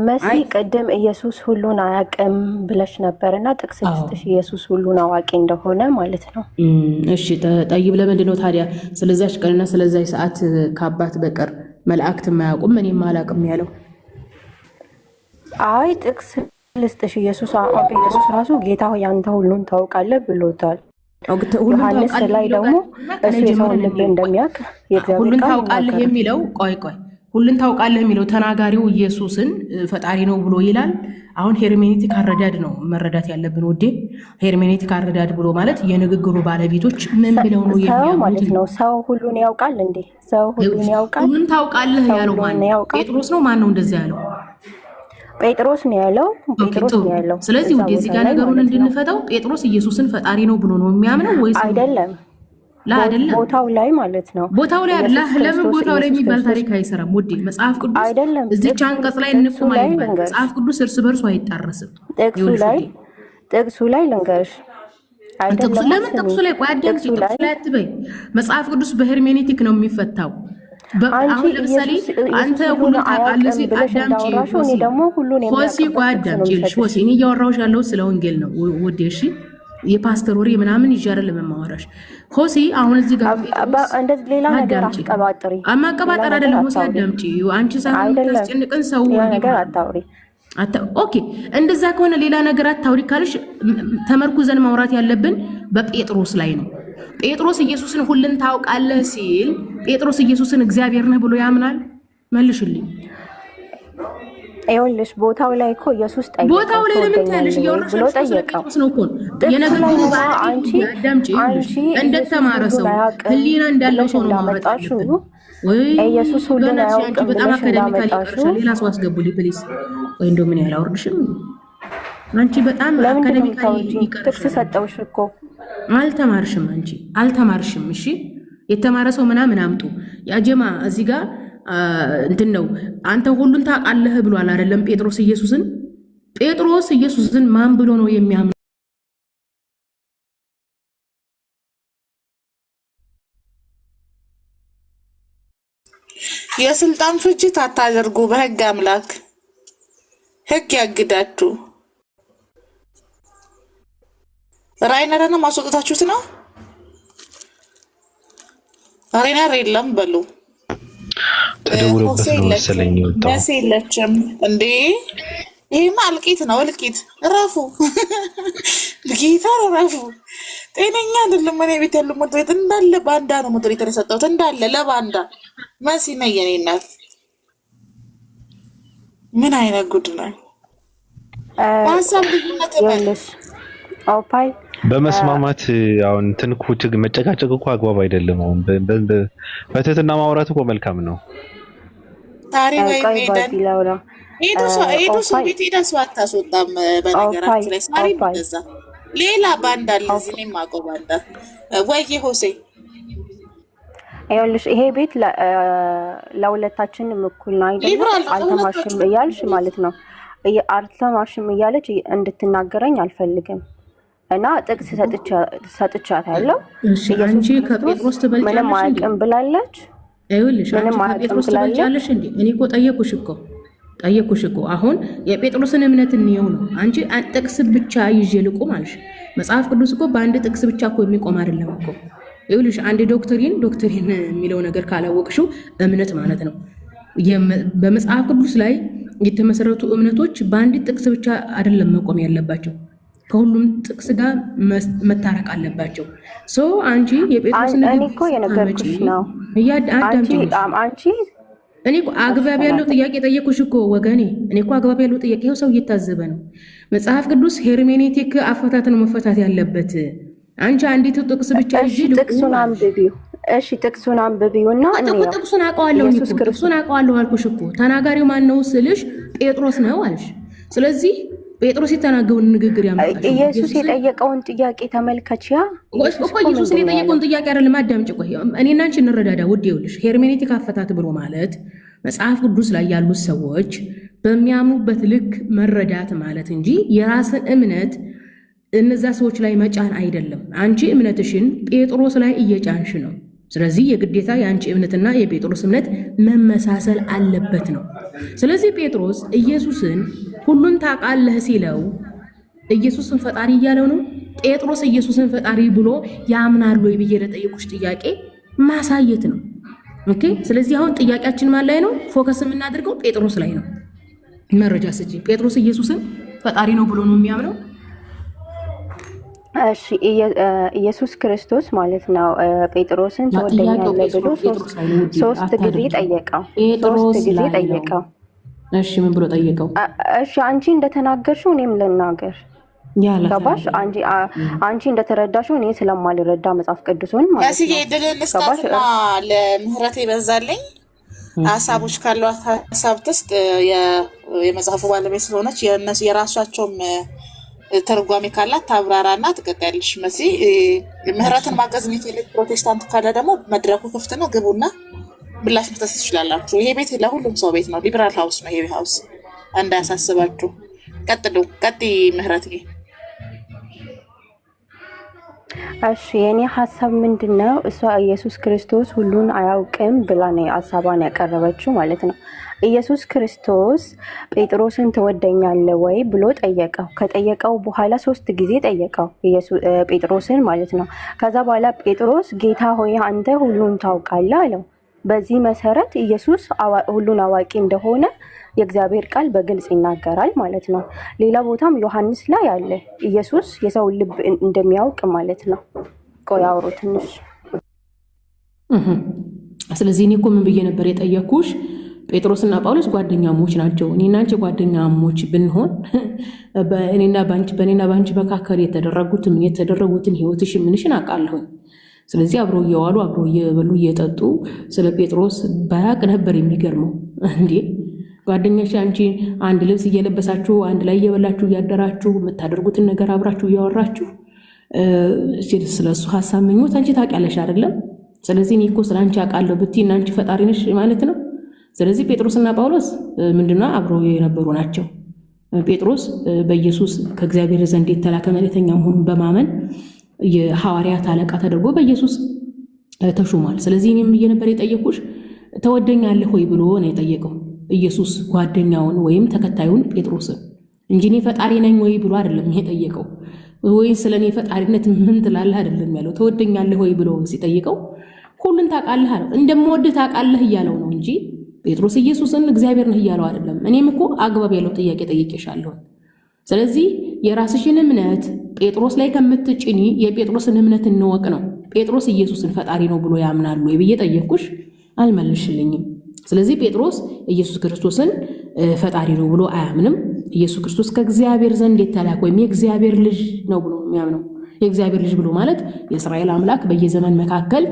መሲ ቅድም ኢየሱስ ሁሉን አያውቅም ብለሽ ነበርና ጥቅስ ልስጥሽ ኢየሱስ ሁሉን አዋቂ እንደሆነ ማለት ነው። እሺ ጠይብ፣ ለምንድን ነው ታዲያ ስለዛች ቀንና ስለዛች ሰዓት ከአባት በቀር መላእክት የማያውቁም እኔም አላውቅም ያለው? አይ ጥቅስ ልስጥሽ ኢየሱስ ራሱ ጌታ ሆይ አንተ ሁሉን ታውቃለህ ብሎታል። ዮሐንስ ላይ ደግሞ እሱ የሰውን ልብ እንደሚያውቅ ሁሉን ታውቃለህ የሚለው ቆይ ሁሉን ታውቃለህ የሚለው ተናጋሪው ኢየሱስን ፈጣሪ ነው ብሎ ይላል። አሁን ሄርሜኔቲክ አረዳድ ነው መረዳት ያለብን ውዴ። ሄርሜኔቲክ አረዳድ ብሎ ማለት የንግግሩ ባለቤቶች ምን ብለው ነው የሚያምኑት ማለት ነው። ሰው ሁሉን ያውቃል እንዴ? ሰው ሁሉን ያውቃል? ሁሉን ታውቃለህ ያለው ማን ነው? ጴጥሮስ ነው? ማን ነው እንደዛ ያለው? ጴጥሮስ ነው ያለው። ጴጥሮስ ነው ያለው። ስለዚህ ውዴ እዚህ ጋር ነገሩን እንድንፈታው ጴጥሮስ ኢየሱስን ፈጣሪ ነው ብሎ ነው የሚያምነው ወይስ አይደለም? ቦታው ላይ ማለት ነው። ቦታው ላይ ለምን ቦታው ላይ የሚባል ታሪክ አይሰራም ውዴ። መጽሐፍ ቅዱስ አይደለም እዚህ አንቀጽ ላይ እንቁም አይባል። መጽሐፍ ቅዱስ እርስ በርሱ አይጣረስም። ጥቅሱ ላይ ልንገርሽ አይደለም። ለምን ጥቅሱ ላይ ቋዳም ጥቅሱ ላይ አትበይ። መጽሐፍ ቅዱስ በሄርሜኔቲክ ነው የሚፈታው። አሁን ለምሳሌ አንተ ሁሉ ታውቃለህ ሲል አዳምጪ ሆሲ ቋዳምጪ ሆሲ እኔ እያወራሁሽ ያለው ስለ ወንጌል ነው ውዴ። እሺ የፓስተር ወሬ ምናምን ይዣረል ለማወራሽ ሆሲ አሁን እዚህ ጋር እንደዚህ ሌላ ነገር አትቀባጥሪ። አማቀባጠር አይደለም ሆሲ አዳምጪ። አንቺ ሳይሆን ታስጨንቅን ሰው ነገር አታውሪ። ኦኬ እንደዛ ከሆነ ሌላ ነገር አታውሪ ካልሽ ተመርኩዘን ማውራት ያለብን በጴጥሮስ ላይ ነው። ጴጥሮስ ኢየሱስን ሁሉን ታውቃለህ ሲል ጴጥሮስ ኢየሱስን እግዚአብሔር ነህ ብሎ ያምናል? መልሽልኝ። ይኸውልሽ ቦታው ላይ እኮ ኢየሱስ ጠየቀው። ቦታው ላይ ለምን ታያለሽ? ብሎ ጠየቀው ነው እኮ የነገሩ አንቺ እንደተማረ ሰው ህሊና እንዳለው ሰው ነው ማውራታችሁ። ወይ ኢየሱስ ሁሉን ያውቃል። በጣም አካዳሚካሊ ይቀርሻል። ሌላ ሰው አስገቡልኝ ፕሊዝ። ወይ እንደው ምን ያህል አውርድሽም አንቺ በጣም አካዳሚካሊ ይቀርሻል። ጥቅስ ሰጠውሽ እኮ አልተማርሽም። አንቺ አልተማርሽም። እሺ የተማረ ሰው ምናምን አምጡ ያጀማ እዚህ ጋር እንትን ነው። አንተ ሁሉን ታውቃለህ ብሏል አይደለም ጴጥሮስ ኢየሱስን። ጴጥሮስ ኢየሱስን ማን ብሎ ነው የሚያምነው? የስልጣን ፍጅት አታደርጉ። በህግ አምላክ ህግ ያግዳችሁ። ራይነርን ማስወጣታችሁት ነው? ራይነር የለም በሉ። ተደውሎበት ነው መሰለኝ የወጣው። ደስ የለችም እንዴ? ይሄማ እልቂት ነው፣ እልቂት። እረፉ ጌታ እረፉ። ጤነኛ አይደለም። እኔ ቤት ያሉ ሞዴሬት እንዳለ ባንዳ ነው ሞዴሬተር የሰጠሁት እንዳለ ለባንዳ። መሲ ነው የኔ እናት። ምን አይነት ጉድ ነው? ሀሳብ ልዩነት ይኸውልሽ ኦፓይ በመስማማት አሁን ትንኩ መጨቃጨቅ እኮ አግባብ አይደለም። አሁን በትህትና ማውራት እኮ መልካም ነው። ታሪ ወይ ሜደን ሄዱ ሰው ቤት ሄዳ ሰው አታስወጣም። በነገራችን ላይ ሳሪ እንደዛ ሌላ ባንዳ አለ እዚህ እኔም አውቀው ባንዳ። ወይ ሆሴ ይኸውልሽ ይሄ ቤት ለሁለታችንም እኩል ነው አይደል? አልተማሽም እያልሽ ማለት ነው። አልተማሽም እያለች እንድትናገረኝ አልፈልግም እና ጥቅስ ሰጥቻታለሁ። አንቺ ከጴጥሮስ ትበልጫለሽ ምንም አያውቅም ብላለች። ይኸውልሽ አንቺ ከጴጥሮስ ትበልጫለሽ እንዴ? እኔ እኮ ጠየኩሽ እኮ አሁን የጴጥሮስን እምነት እንየው ነው። አንቺ ጥቅስ ብቻ ይዤ ልቁም አልሽ። መጽሐፍ ቅዱስ እኮ በአንድ ጥቅስ ብቻ እኮ የሚቆም አይደለም እኮ። ይኸውልሽ አንድ ዶክትሪን የሚለው ነገር ካላወቅሽው እምነት ማለት ነው። በመጽሐፍ ቅዱስ ላይ የተመሰረቱ እምነቶች በአንድ ጥቅስ ብቻ አይደለም መቆም ያለባቸው፣ ከሁሉም ጥቅስ ጋር መታረቅ አለባቸው። አንቺ የጴጥሮስን እኔ እኮ የነገርኩሽ ነው። አንቺ እኔ እኮ አግባብ ያለው ጥያቄ ጠየኩሽ እኮ ወገኔ። እኔ እኮ አግባብ ያለው ጥያቄ ይኸው ሰው እየታዘበ ነው። መጽሐፍ ቅዱስ ሄርሜኔቲክ አፈታት ነው መፈታት ያለበት። አንቺ አንዲት ጥቅስ ብቻ ይዤ ጥቅሱን አንብቢው። እሺ ጥቅሱን አንብቢውና ጥቅሱን አውቀዋለሁ አልኩሽ እኮ። ተናጋሪው ማን ነው ስልሽ ጴጥሮስ ነው አልሽ። ስለዚህ ጴጥሮስ የተናገረውን ንግግር ያመጣሽ ኢየሱስ የጠየቀውን ጥያቄ ተመልከቺያ እኮ ኢየሱስ የጠየቀውን ጥያቄ አይደለም። አዳምጪ ቆይ፣ እኔና አንቺ እንረዳዳ ውድ። ይኸውልሽ ሄርሜኔቲክ አፈታት ብሎ ማለት መጽሐፍ ቅዱስ ላይ ያሉት ሰዎች በሚያምኑበት ልክ መረዳት ማለት እንጂ የራስን እምነት እነዛ ሰዎች ላይ መጫን አይደለም። አንቺ እምነትሽን ጴጥሮስ ላይ እየጫንሽ ነው። ስለዚህ የግዴታ የአንቺ እምነትና የጴጥሮስ እምነት መመሳሰል አለበት ነው። ስለዚህ ጴጥሮስ ኢየሱስን ሁሉን ታውቃለህ ሲለው ኢየሱስን ፈጣሪ እያለው ነው። ጴጥሮስ ኢየሱስን ፈጣሪ ብሎ ያምናል ወይ ብዬ ለጠየቁሽ ጥያቄ ማሳየት ነው። ኦኬ። ስለዚህ አሁን ጥያቄያችን ማን ላይ ነው? ፎከስ የምናደርገው ጴጥሮስ ላይ ነው። መረጃ ስጪ። ጴጥሮስ ኢየሱስን ፈጣሪ ነው ብሎ ነው የሚያምነው? እሺ ኢየሱስ ክርስቶስ ማለት ነው ጴጥሮስን ትወደኛለህ ብሎ ሶስት ጊዜ ጠየቀው። እሺ ምን ብሎ ጠየቀው? እሺ አንቺ እንደተናገርሽው እኔም ልናገር። ገባሽ? አንቺ እንደተረዳሽው እኔ ስለማልረዳ መጽሐፍ ቅዱስን ማለት ነው። ለስታትና ለምህረት ይበዛልኝ ሀሳቦች ካሏት ሀሳብ ውስጥ የመጽሐፉ ባለቤት ስለሆነች የራሳቸውም ተርጓሚ ካላት ታብራራና ትቀጥያለሽ። መሲ ምህረትን ማገዝ የሚፈልግ ፕሮቴስታንት ካለ ደግሞ መድረኩ ክፍት ነው፣ ግቡና ምላሽ መስጠት ትችላላችሁ። ይሄ ቤት ለሁሉም ሰው ቤት ነው፣ ሊበራል ሀውስ ነው ይሄ ሀውስ፣ እንዳያሳስባችሁ። ቀጥይ ምህረት። እሺ የኔ ሀሳብ ምንድነው? እሷ ኢየሱስ ክርስቶስ ሁሉን አያውቅም ብላ ነው ሀሳቧን ያቀረበችው ማለት ነው። ኢየሱስ ክርስቶስ ጴጥሮስን ትወደኛለህ ወይ ብሎ ጠየቀው። ከጠየቀው በኋላ 3 ጊዜ ጠየቀው ጴጥሮስን ማለት ነው። ከዛ በኋላ ጴጥሮስ ጌታ ሆይ አንተ ሁሉን ታውቃለህ አለው። በዚህ መሰረት ኢየሱስ ሁሉን አዋቂ እንደሆነ የእግዚአብሔር ቃል በግልጽ ይናገራል ማለት ነው። ሌላ ቦታም ዮሐንስ ላይ አለ ኢየሱስ የሰው ልብ እንደሚያውቅ ማለት ነው። ቆይ አውሩ ትንሽ። ስለዚህ እኔ እኮ ምን ብዬ ነበር የጠየኩሽ? ጴጥሮስና ጳውሎስ ጓደኛሞች ናቸው። እኔና አንቺ ጓደኛሞች ብንሆን በእኔና ባንቺ መካከል የተደረጉትን ህይወትሽ ምንሽን አውቃለሁኝ። ስለዚህ አብሮ እየዋሉ አብሮ እየበሉ እየጠጡ ስለ ጴጥሮስ ባያቅ ነበር የሚገርመው። እንዴ ጓደኛሽ አንቺ አንድ ልብስ እየለበሳችሁ አንድ ላይ እየበላችሁ እያደራችሁ የምታደርጉትን ነገር አብራችሁ እያወራችሁ ስለሱ ሀሳብ ምኞት አንቺ ታውቂያለሽ አይደለም? ስለዚህ እኔ እኮ ስለ አንቺ አውቃለሁ ብትይ እና አንቺ ፈጣሪ ነሽ ማለት ነው። ስለዚህ ጴጥሮስና ጳውሎስ ምንድነው አብረው የነበሩ ናቸው። ጴጥሮስ በኢየሱስ ከእግዚአብሔር ዘንድ የተላከ መልእክተኛ መሆኑን በማመን የሐዋርያት አለቃ ተደርጎ በኢየሱስ ተሹሟል። ስለዚህ እኔም ነበር የጠየኩሽ ተወደኛለህ ሆይ ብሎ ነው የጠየቀው ኢየሱስ ጓደኛውን ወይም ተከታዩን ጴጥሮስን እንጂ እኔ ፈጣሪ ነኝ ወይ ብሎ አይደለም የጠየቀው። ወይ ስለኔ ፈጣሪነት ምን ትላለህ አይደለም ያለው። ተወደኛለህ ወይ ብሎ ሲጠይቀው ሁሉን ታውቃለህ አለው። እንደምወድህ ታውቃለህ እያለው ነው እንጂ ጴጥሮስ ኢየሱስን እግዚአብሔር ነህ እያለው አይደለም። እኔም እኮ አግባብ ያለው ጥያቄ ጠይቄሻለሁ። ስለዚህ የራስሽን እምነት ጴጥሮስ ላይ ከምትጭኒ የጴጥሮስን እምነት እንወቅ ነው። ጴጥሮስ ኢየሱስን ፈጣሪ ነው ብሎ ያምናሉ ወይ ብዬ ጠየቅኩሽ፣ አልመልሽልኝም። ስለዚህ ጴጥሮስ ኢየሱስ ክርስቶስን ፈጣሪ ነው ብሎ አያምንም። ኢየሱስ ክርስቶስ ከእግዚአብሔር ዘንድ የተላከ ወይም የእግዚአብሔር ልጅ ነው ብሎ የሚያምነው። የእግዚአብሔር ልጅ ብሎ ማለት የእስራኤል አምላክ በየዘመን መካከል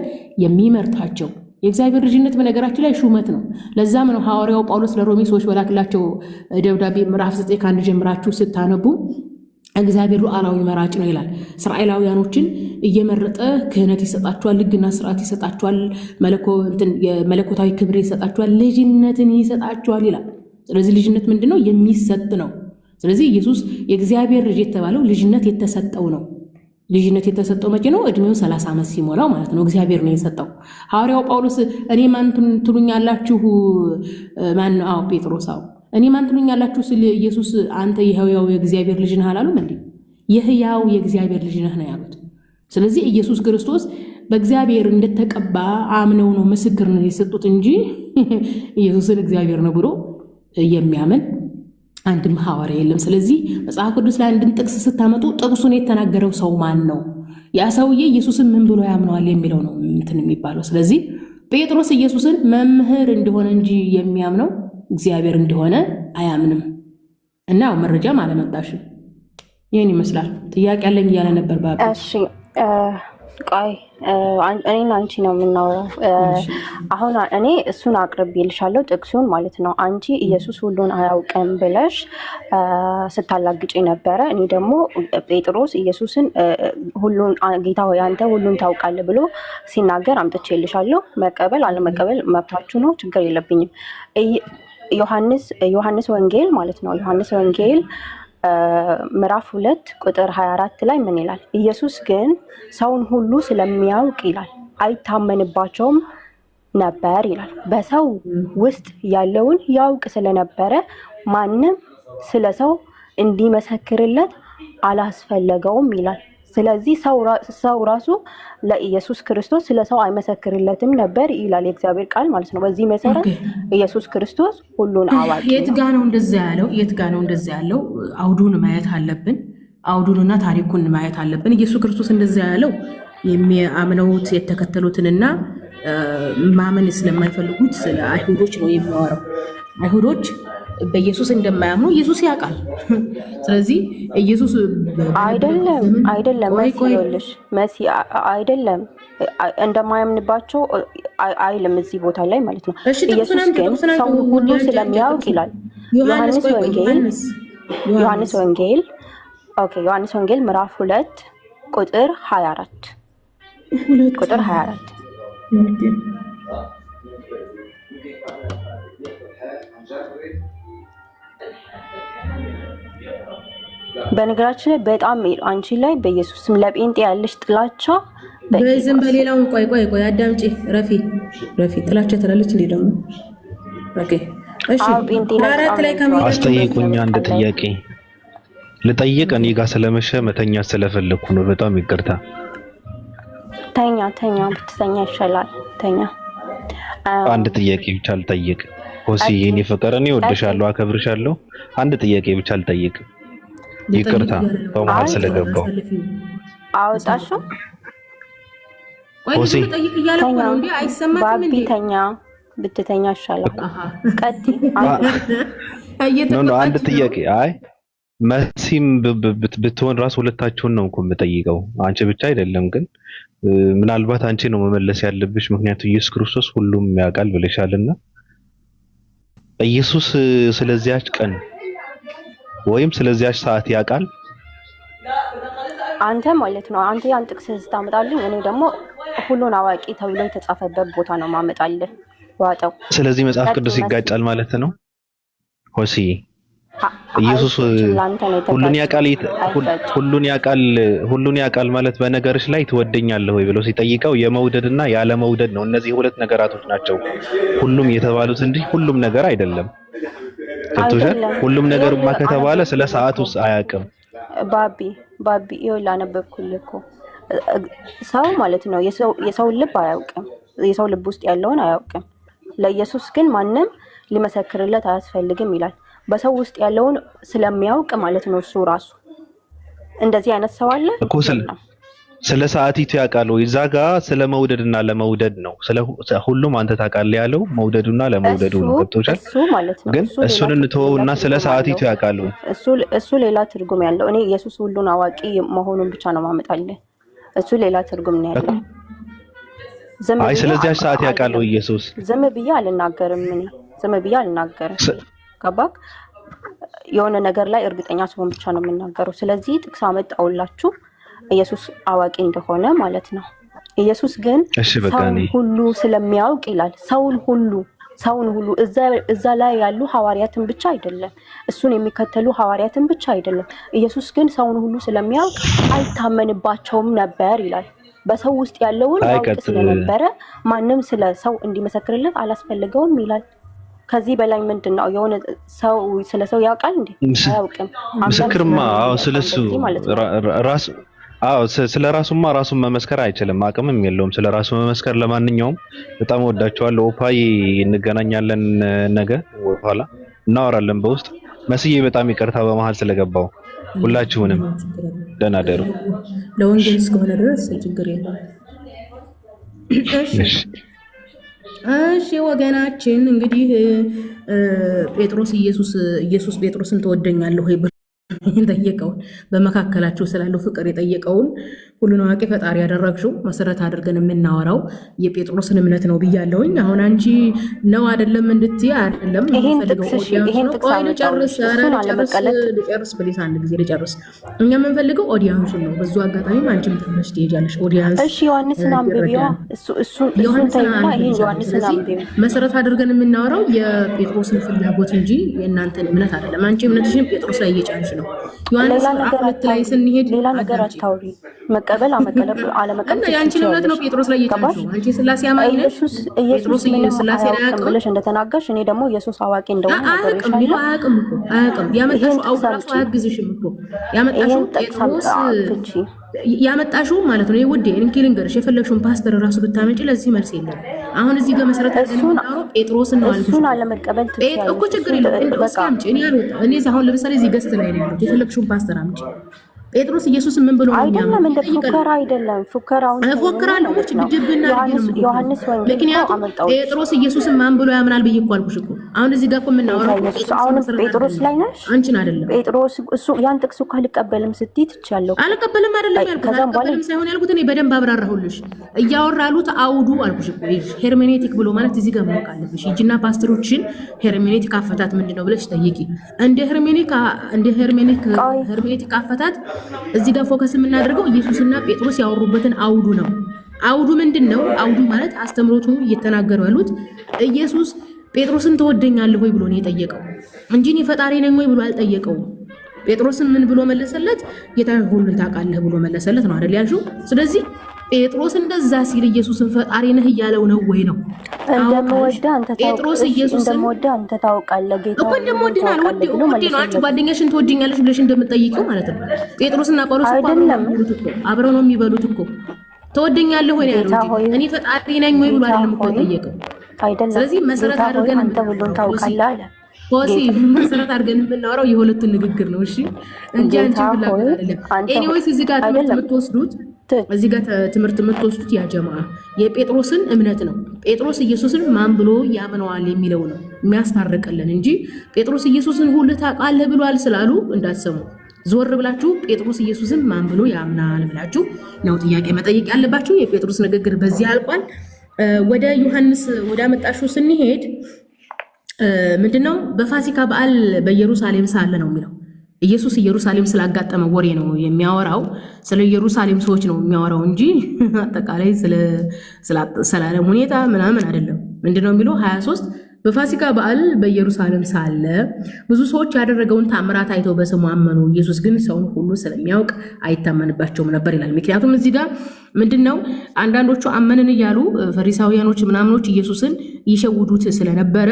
የሚመርጣቸው የእግዚአብሔር ልጅነት በነገራችን ላይ ሹመት ነው። ለዛም ነው ሐዋርያው ጳውሎስ ለሮሜ ሰዎች በላክላቸው ደብዳቤ ምዕራፍ 9 ከ1 ጀምራችሁ ስታነቡ እግዚአብሔር ሉዓላዊ መራጭ ነው ይላል። እስራኤላውያኖችን እየመረጠ ክህነት ይሰጣቸዋል፣ ሕግና ስርዓት ይሰጣቸዋል፣ መለኮታዊ ክብር ይሰጣቸዋል፣ ልጅነትን ይሰጣቸዋል ይላል። ስለዚህ ልጅነት ምንድነው? የሚሰጥ ነው። ስለዚህ ኢየሱስ የእግዚአብሔር ልጅ የተባለው ልጅነት የተሰጠው ነው። ልጅነት የተሰጠው መቼ ነው? እድሜው 30 ዓመት ሲሞላው ማለት ነው። እግዚአብሔር ነው የሰጠው። ሐዋርያው ጳውሎስ እኔ ማን ትሉኛላችሁ? ማን? አዎ ጴጥሮስ። አዎ እኔ ማን ትሉኛላችሁ ስለ ኢየሱስ አንተ የሕያው የእግዚአብሔር ልጅ ነህ አላሉም እንዴ? የሕያው የእግዚአብሔር ልጅ ነህ ነው ያሉት። ስለዚህ ኢየሱስ ክርስቶስ በእግዚአብሔር እንደተቀባ አምነው ነው ምስክርነት የሰጡት እንጂ ኢየሱስን እግዚአብሔር ነው ብሎ የሚያምን አንድም ሐዋርያ የለም። ስለዚህ መጽሐፍ ቅዱስ ላይ አንድን ጥቅስ ስታመጡ ጥቅሱን የተናገረው ሰው ማን ነው? ያ ሰውዬ ኢየሱስን ምን ብሎ ያምነዋል የሚለው ነው እንትን የሚባለው። ስለዚህ ጴጥሮስ ኢየሱስን መምህር እንደሆነ እንጂ የሚያምነው እግዚአብሔር እንደሆነ አያምንም። እና መረጃም አለመጣሽም። ይህን ይመስላል። ጥያቄ አለኝ እያለ ነበር ባባ። እሺ ቆይ እኔና አንቺ ነው የምናወራው። አሁን እኔ እሱን አቅርቤልሻለሁ ጥቅሱን ማለት ነው። አንቺ ኢየሱስ ሁሉን አያውቅም ብለሽ ስታላግጪ ነበረ። እኔ ደግሞ ጴጥሮስ ኢየሱስን ሁሉን ጌታ ሆይ አንተ ሁሉን ታውቃለህ ብሎ ሲናገር አምጥቼልሻለሁ። መቀበል አለመቀበል መብታችሁ ነው፣ ችግር የለብኝም። ዮሐንስ ወንጌል ማለት ነው። ዮሐንስ ወንጌል ምዕራፍ 2 ቁጥር 24 ላይ ምን ይላል? ኢየሱስ ግን ሰውን ሁሉ ስለሚያውቅ ይላል አይታመንባቸውም ነበር ይላል። በሰው ውስጥ ያለውን ያውቅ ስለነበረ ማንም ስለ ሰው እንዲመሰክርለት አላስፈለገውም ይላል። ስለዚህ ሰው ራሱ ለኢየሱስ ክርስቶስ ስለ ሰው አይመሰክርለትም ነበር ይላል የእግዚአብሔር ቃል ማለት ነው። በዚህ መሰረት ኢየሱስ ክርስቶስ ሁሉን አዋቂ ነው። የት ጋ ነው እንደዛ ያለው? አውዱን ማየት አለብን። አውዱንና ታሪኩን ማየት አለብን። ኢየሱስ ክርስቶስ እንደዛ ያለው የሚያምነውት የተከተሉትንና ማመን ስለማይፈልጉት ስለ አይሁዶች ነው የሚያወራው። አይሁዶች በኢየሱስ እንደማያምኑ ኢየሱስ ያውቃል። ስለዚህ ኢየሱስ አይደለም መሲ አይደለም እንደማያምንባቸው አይልም እዚህ ቦታ ላይ ማለት ነው። ኢየሱስ ግን ሰው ሁሉ ስለሚያውቅ ይላል ዮሐንስ ወንጌል ምዕራፍ 2 ቁጥር 24 በነገራችን ላይ በጣም አንቺ ላይ በኢየሱስ ስም ለጴንጤ ያለሽ ጥላቻ በዝም በሌላው ቆይ አዳምጪ። ረፊ ጥላቻ ትላለች እንዴ ደግሞ? ኦኬ እሺ አስጠይቁኝ። አንድ ጥያቄ ልጠይቅ። እኔ ጋር ስለመሸ መተኛ ስለፈለኩ ነው። በጣም ይቅርታ። ተኛ ብትተኛ ይሻላል። ተኛ። አንድ ጥያቄ ብቻ ልጠይቅ። ሆሲ የኔ ፍቅር እኔ እወድሻለሁ፣ አከብርሻለሁ። አንድ ጥያቄ ብቻ ልጠይቅ። ይቅርታ በመሀል ስለገባው። አወጣሽው? ሆሲ ልጠይቅ እያለ እኮ ነው እንዴ? አይሰማትም እንዴ? ተኛ ብትተኛ ይሻላል። ቀጥ ነው አንድ ጥያቄ። አይ መሲም ብትሆን ራስ ሁለታችሁን ነው እኮ የምጠይቀው፣ አንቺ ብቻ አይደለም። ግን ምናልባት አንቺ ነው መመለስ ያለብሽ፣ ምክንያቱም ኢየሱስ ክርስቶስ ሁሉም ያውቃል ብለሻልና ኢየሱስ ስለዚያች ቀን ወይም ስለዚያች ሰዓት ያውቃል። አንተ ማለት ነው። አንተ ያን ጥቅስ ስታመጣልኝ እኔ ደግሞ ሁሉን አዋቂ ተብሎ የተጻፈበት ቦታ ነው ማመጣልህ ዋጣው። ስለዚህ መጽሐፍ ቅዱስ ይጋጫል ማለት ነው ሆሲ። ኢየሱስ ሁሉን ያውቃል ማለት በነገርሽ ላይ ትወደኛለህ ወይ ብሎ ሲጠይቀው የመውደድና ያለ መውደድ ነው። እነዚህ ሁለት ነገራቶች ናቸው ሁሉም የተባሉት እንጂ ሁሉም ነገር አይደለም። ሁሉም ነገርማ ከተባለ ስለ ሰዓቱስ አያውቅም። ባቢ ይኸውልህ አነበብኩልህ እኮ ሰው ማለት ነው የሰው ልብ አያውቅም። የሰው ልብ ውስጥ ያለውን አያውቅም። ለኢየሱስ ግን ማንም ሊመሰክርለት አያስፈልግም ይላል። በሰው ውስጥ ያለውን ስለሚያውቅ ማለት ነው እሱ ራሱ። እንደዚህ አይነት ሰው አለ እኮ ስለ ሰዓቲቱ ያውቃል ወይ? እዛ ጋ ስለ መውደድና ለመውደድ ነው። ስለ ሁሉም አንተ ታውቃለህ ያለው መውደዱና ለመውደዱ ነው። ገብቶሻል? እሱ ማለት ነው ግን እሱን እንተወውና ስለ ሰዓቲቱ ያውቃል ወይ? እሱ ሌላ ትርጉም ያለው። እኔ ኢየሱስ ሁሉን አዋቂ መሆኑን ብቻ ነው ማመጣልህ። እሱ ሌላ ትርጉም ነው ያለው። አይ ስለዚህ ሰዓት ያውቃል ወይ ኢየሱስ? ዝም ብዬ አልናገርም። እኔ ዝም ብዬ አልናገርም። ገባክ? የሆነ ነገር ላይ እርግጠኛ ስሆን ብቻ ነው የምናገረው። ስለዚህ ጥቅስ አመጣውላችሁ ኢየሱስ አዋቂ እንደሆነ ማለት ነው። ኢየሱስ ግን ሰውን ሁሉ ስለሚያውቅ ይላል። ሰውን ሁሉ እዛ ላይ ያሉ ሐዋርያትን ብቻ አይደለም፣ እሱን የሚከተሉ ሐዋርያትን ብቻ አይደለም። ኢየሱስ ግን ሰውን ሁሉ ስለሚያውቅ አይታመንባቸውም ነበር ይላል። በሰው ውስጥ ያለውን ያውቅ ስለነበረ ማንም ስለ ሰው እንዲመሰክርለት አላስፈልገውም ይላል። ከዚህ በላይ ምንድነው? የሆነ ሰው ስለ ሰው ያውቃል እንዴ? አያውቅም። ምስክርማ ስለሱ ራስ ስለራሱማ ራሱን መመስከር አይችልም፣ አቅምም የለውም ስለራሱ መመስከር። ለማንኛውም በጣም ወዳችኋለሁ። ኦፓይ እንገናኛለን፣ ነገ በኋላ እናወራለን በውስጥ። መስዬ በጣም ይቅርታ በመሃል ስለገባው ሁላችሁንም ደህና ደሩ። ለወንጌል እስከሆነ ድረስ ችግር የለም። እሺ ወገናችን እንግዲህ ጴጥሮስ ኢየሱስ ጴጥሮስን ትወደኛለህ ወይ ጠየቀውን፣ በመካከላቸው ስላለው ፍቅር የጠየቀውን ሁሉን አዋቂ ፈጣሪ ያደረግሽው መሰረት አድርገን የምናወራው የጴጥሮስን እምነት ነው ብያለሁኝ። አሁን አንቺ ነው አይደለም እንድትይ አይደለም ልጨርስ ፕሊስ፣ አንድ ጊዜ ልጨርስ። እኛ የምንፈልገው ኦዲያንሱን ነው። በዙ አጋጣሚ አንቺም ትንሽ ትሄጃለሽ ኦዲያንስ። እሺ ዮሐንስን አንብቢዋ፣ መሰረት አድርገን የምናወራው የጴጥሮስን ፍላጎት እንጂ የእናንተን እምነት አይደለም። አንቺ እምነትሽን ጴጥሮስ ላይ እየጫንሽ ነው። ዮሐንስ ምዕራፍ ላይ ስንሄድ ሌላ ነገር አታውሪ። መቀበል አለመቀበል ያንቺን እምነት ነው ጴጥሮስ ላይ እየጫንሽ ነው። አንቺ ስላሴ አማኝ ነሽ። ኢየሱስ ስላሴ አያውቅም ብለሽ እንደተናገርሽ እኔ ደግሞ ኢየሱስ አዋቂ እንደሆነ ነገርሻለሁ። አያውቅም ያመጣሽው አውራሱ አያግዝሽም እኮ ያመጣሽው ማለት ነው። ውዴ እንኪ ልንገርሽ፣ የፈለግሽውን ፓስተር ራሱ ብታመጪ ለዚህ መልስ የለም። አሁን እዚህ ጋር መሰረት ጴጥሮስ ነው አልኩሽ። እሱን አለመቀበል ትችያለሽ እኮ ችግር የለም። በቃ አምጪ። እኔ አልወጣም። እኔ አሁን ለምሳሌ እዚህ ገስት ላይ ነው ያለው። የፈለግሽውን ፓስተር አምጪ። ጴጥሮስ ኢየሱስ ምን ብሎ ነው አይደለም? እንደ ፉከራ አይደለም። ፉከራውን እፎክራለሁ እቺ ድብና ዮሐንስ ወንጌል ምክንያቱም ጴጥሮስ ኢየሱስን ማን ብሎ ያምናል ብዬ እኮ አልኩሽ እኮ። አሁን እዚህ ጋር እኮ የምናወራው አሁን ጴጥሮስ ላይ ነሽ። አንቺን አይደለም ጴጥሮስ እሱ ያን ጥቅስ እኮ አልቀበልም ስትይ ትቻለሁ። አልቀበልም አይደለም ያልኩት፣ አልቀበልም ሳይሆን ያልኩት እኔ በደንብ አብራራሁልሽ። እያወራሉት አውዱ አልኩሽ እኮ። ሄርሜኔቲክ ብሎ ማለት እዚህ ጋር ማወቅ አለብሽ። ሂጂና ፓስተሮችን ሄርሜኔቲክ አፈታት ምንድነው ብለሽ ጠይቂ። እንደ ሄርሜኔቲክ አፈታት እዚህ ጋር ፎከስ የምናደርገው ኢየሱስና ጴጥሮስ ያወሩበትን አውዱ ነው። አውዱ ምንድን ነው? አውዱ ማለት አስተምሮቱ እየተናገሩ ያሉት ኢየሱስ ጴጥሮስን ትወደኛለህ ወይ ብሎ ነው የጠየቀው እንጂ እኔ ፈጣሪ ነኝ ወይ ብሎ አልጠየቀውም። ጴጥሮስን ምን ብሎ መለሰለት? ጌታ ሁሉን ታውቃለህ ብሎ መለሰለት ነው አይደል ያልሽው? ስለዚህ ጴጥሮስ እንደዛ ሲል ኢየሱስን ፈጣሪ ነህ እያለው ነው ወይ ነው? ጴጥሮስ ኢየሱስ እንደምወደ አንተ ታውቃለህ ጌታ እኮ እንደምወድህ አልወድህ ነው። አንቺ ጓደኛሽን ትወድኛለሽ ብለሽ እንደምትጠይቂው ማለት ነው። ጴጥሮስና ጳውሎስ አብረው ነው የሚበሉት እኮ። ትወደኛለህ ወይ ነው ያለው። እኔ ፈጣሪ ነኝ ወይ ብሎ አይደለም እኮ ጠየቀው። ስለዚህ መሰረት አድርገን አንተ ሁሉን ታውቃለህ አለ። ፖሲ መሰረት አድርገን የምናወራው የሁለቱን ንግግር ነው። እሺ እንጂ አንቺ ብላችሁ አይደለም። ኤኒዌይስ እዚህ ጋር ትምህርት የምትወስዱት ያ ጀማዓ የጴጥሮስን እምነት ነው። ጴጥሮስ ኢየሱስን ማን ብሎ ያምነዋል የሚለው ነው የሚያስታርቅልን እንጂ ጴጥሮስ ኢየሱስን ሁሉ ታውቃለህ ብሏል ስላሉ እንዳትሰሙ። ዞር ብላችሁ ጴጥሮስ ኢየሱስን ማን ብሎ ያምናል ብላችሁ ነው ጥያቄ መጠየቅ ያለባችሁ። የጴጥሮስ ንግግር በዚህ አልቋል። ወደ ዮሐንስ ወደ አመጣሹ ስንሄድ ምንድነው በፋሲካ በዓል በኢየሩሳሌም ሳለ ነው የሚለው። ኢየሱስ ኢየሩሳሌም ስላጋጠመ ወሬ ነው የሚያወራው። ስለ ኢየሩሳሌም ሰዎች ነው የሚያወራው እንጂ አጠቃላይ ስለ ዓለም ሁኔታ ምናምን አይደለም። ምንድነው የሚለው 23 በፋሲካ በዓል በኢየሩሳሌም ሳለ ብዙ ሰዎች ያደረገውን ታምራት አይተው በስሙ አመኑ። ኢየሱስ ግን ሰውን ሁሉ ስለሚያውቅ አይታመንባቸውም ነበር ይላል። ምክንያቱም እዚህ ጋር ምንድነው አንዳንዶቹ አመንን እያሉ ፈሪሳውያኖች ምናምኖች ኢየሱስን ይሸውዱት ስለነበረ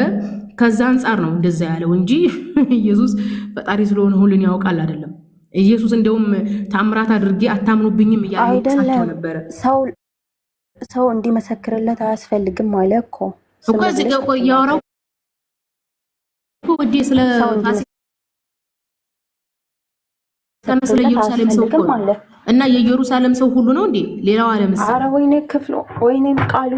ከዛ አንጻር ነው እንደዛ ያለው እንጂ ኢየሱስ ፈጣሪ ስለሆነ ሁሉን ያውቃል አይደለም። ኢየሱስ እንደውም ታምራት አድርጌ አታምኑብኝም እያለ ይጥሳቸው ነበር። ሰው እንዲመሰክርለት አያስፈልግም ማለት እኮ እኮ እዚህ ጋር ቆይ ያወራው ወዴ ስለ ስለ ኢየሩሳሌም ሰው እኮ እና የኢየሩሳሌም ሰው ሁሉ ነው እንዴ? ሌላው ዓለምስ? ኧረ ወይኔ ክፍሉ ወይኔ ቃሉ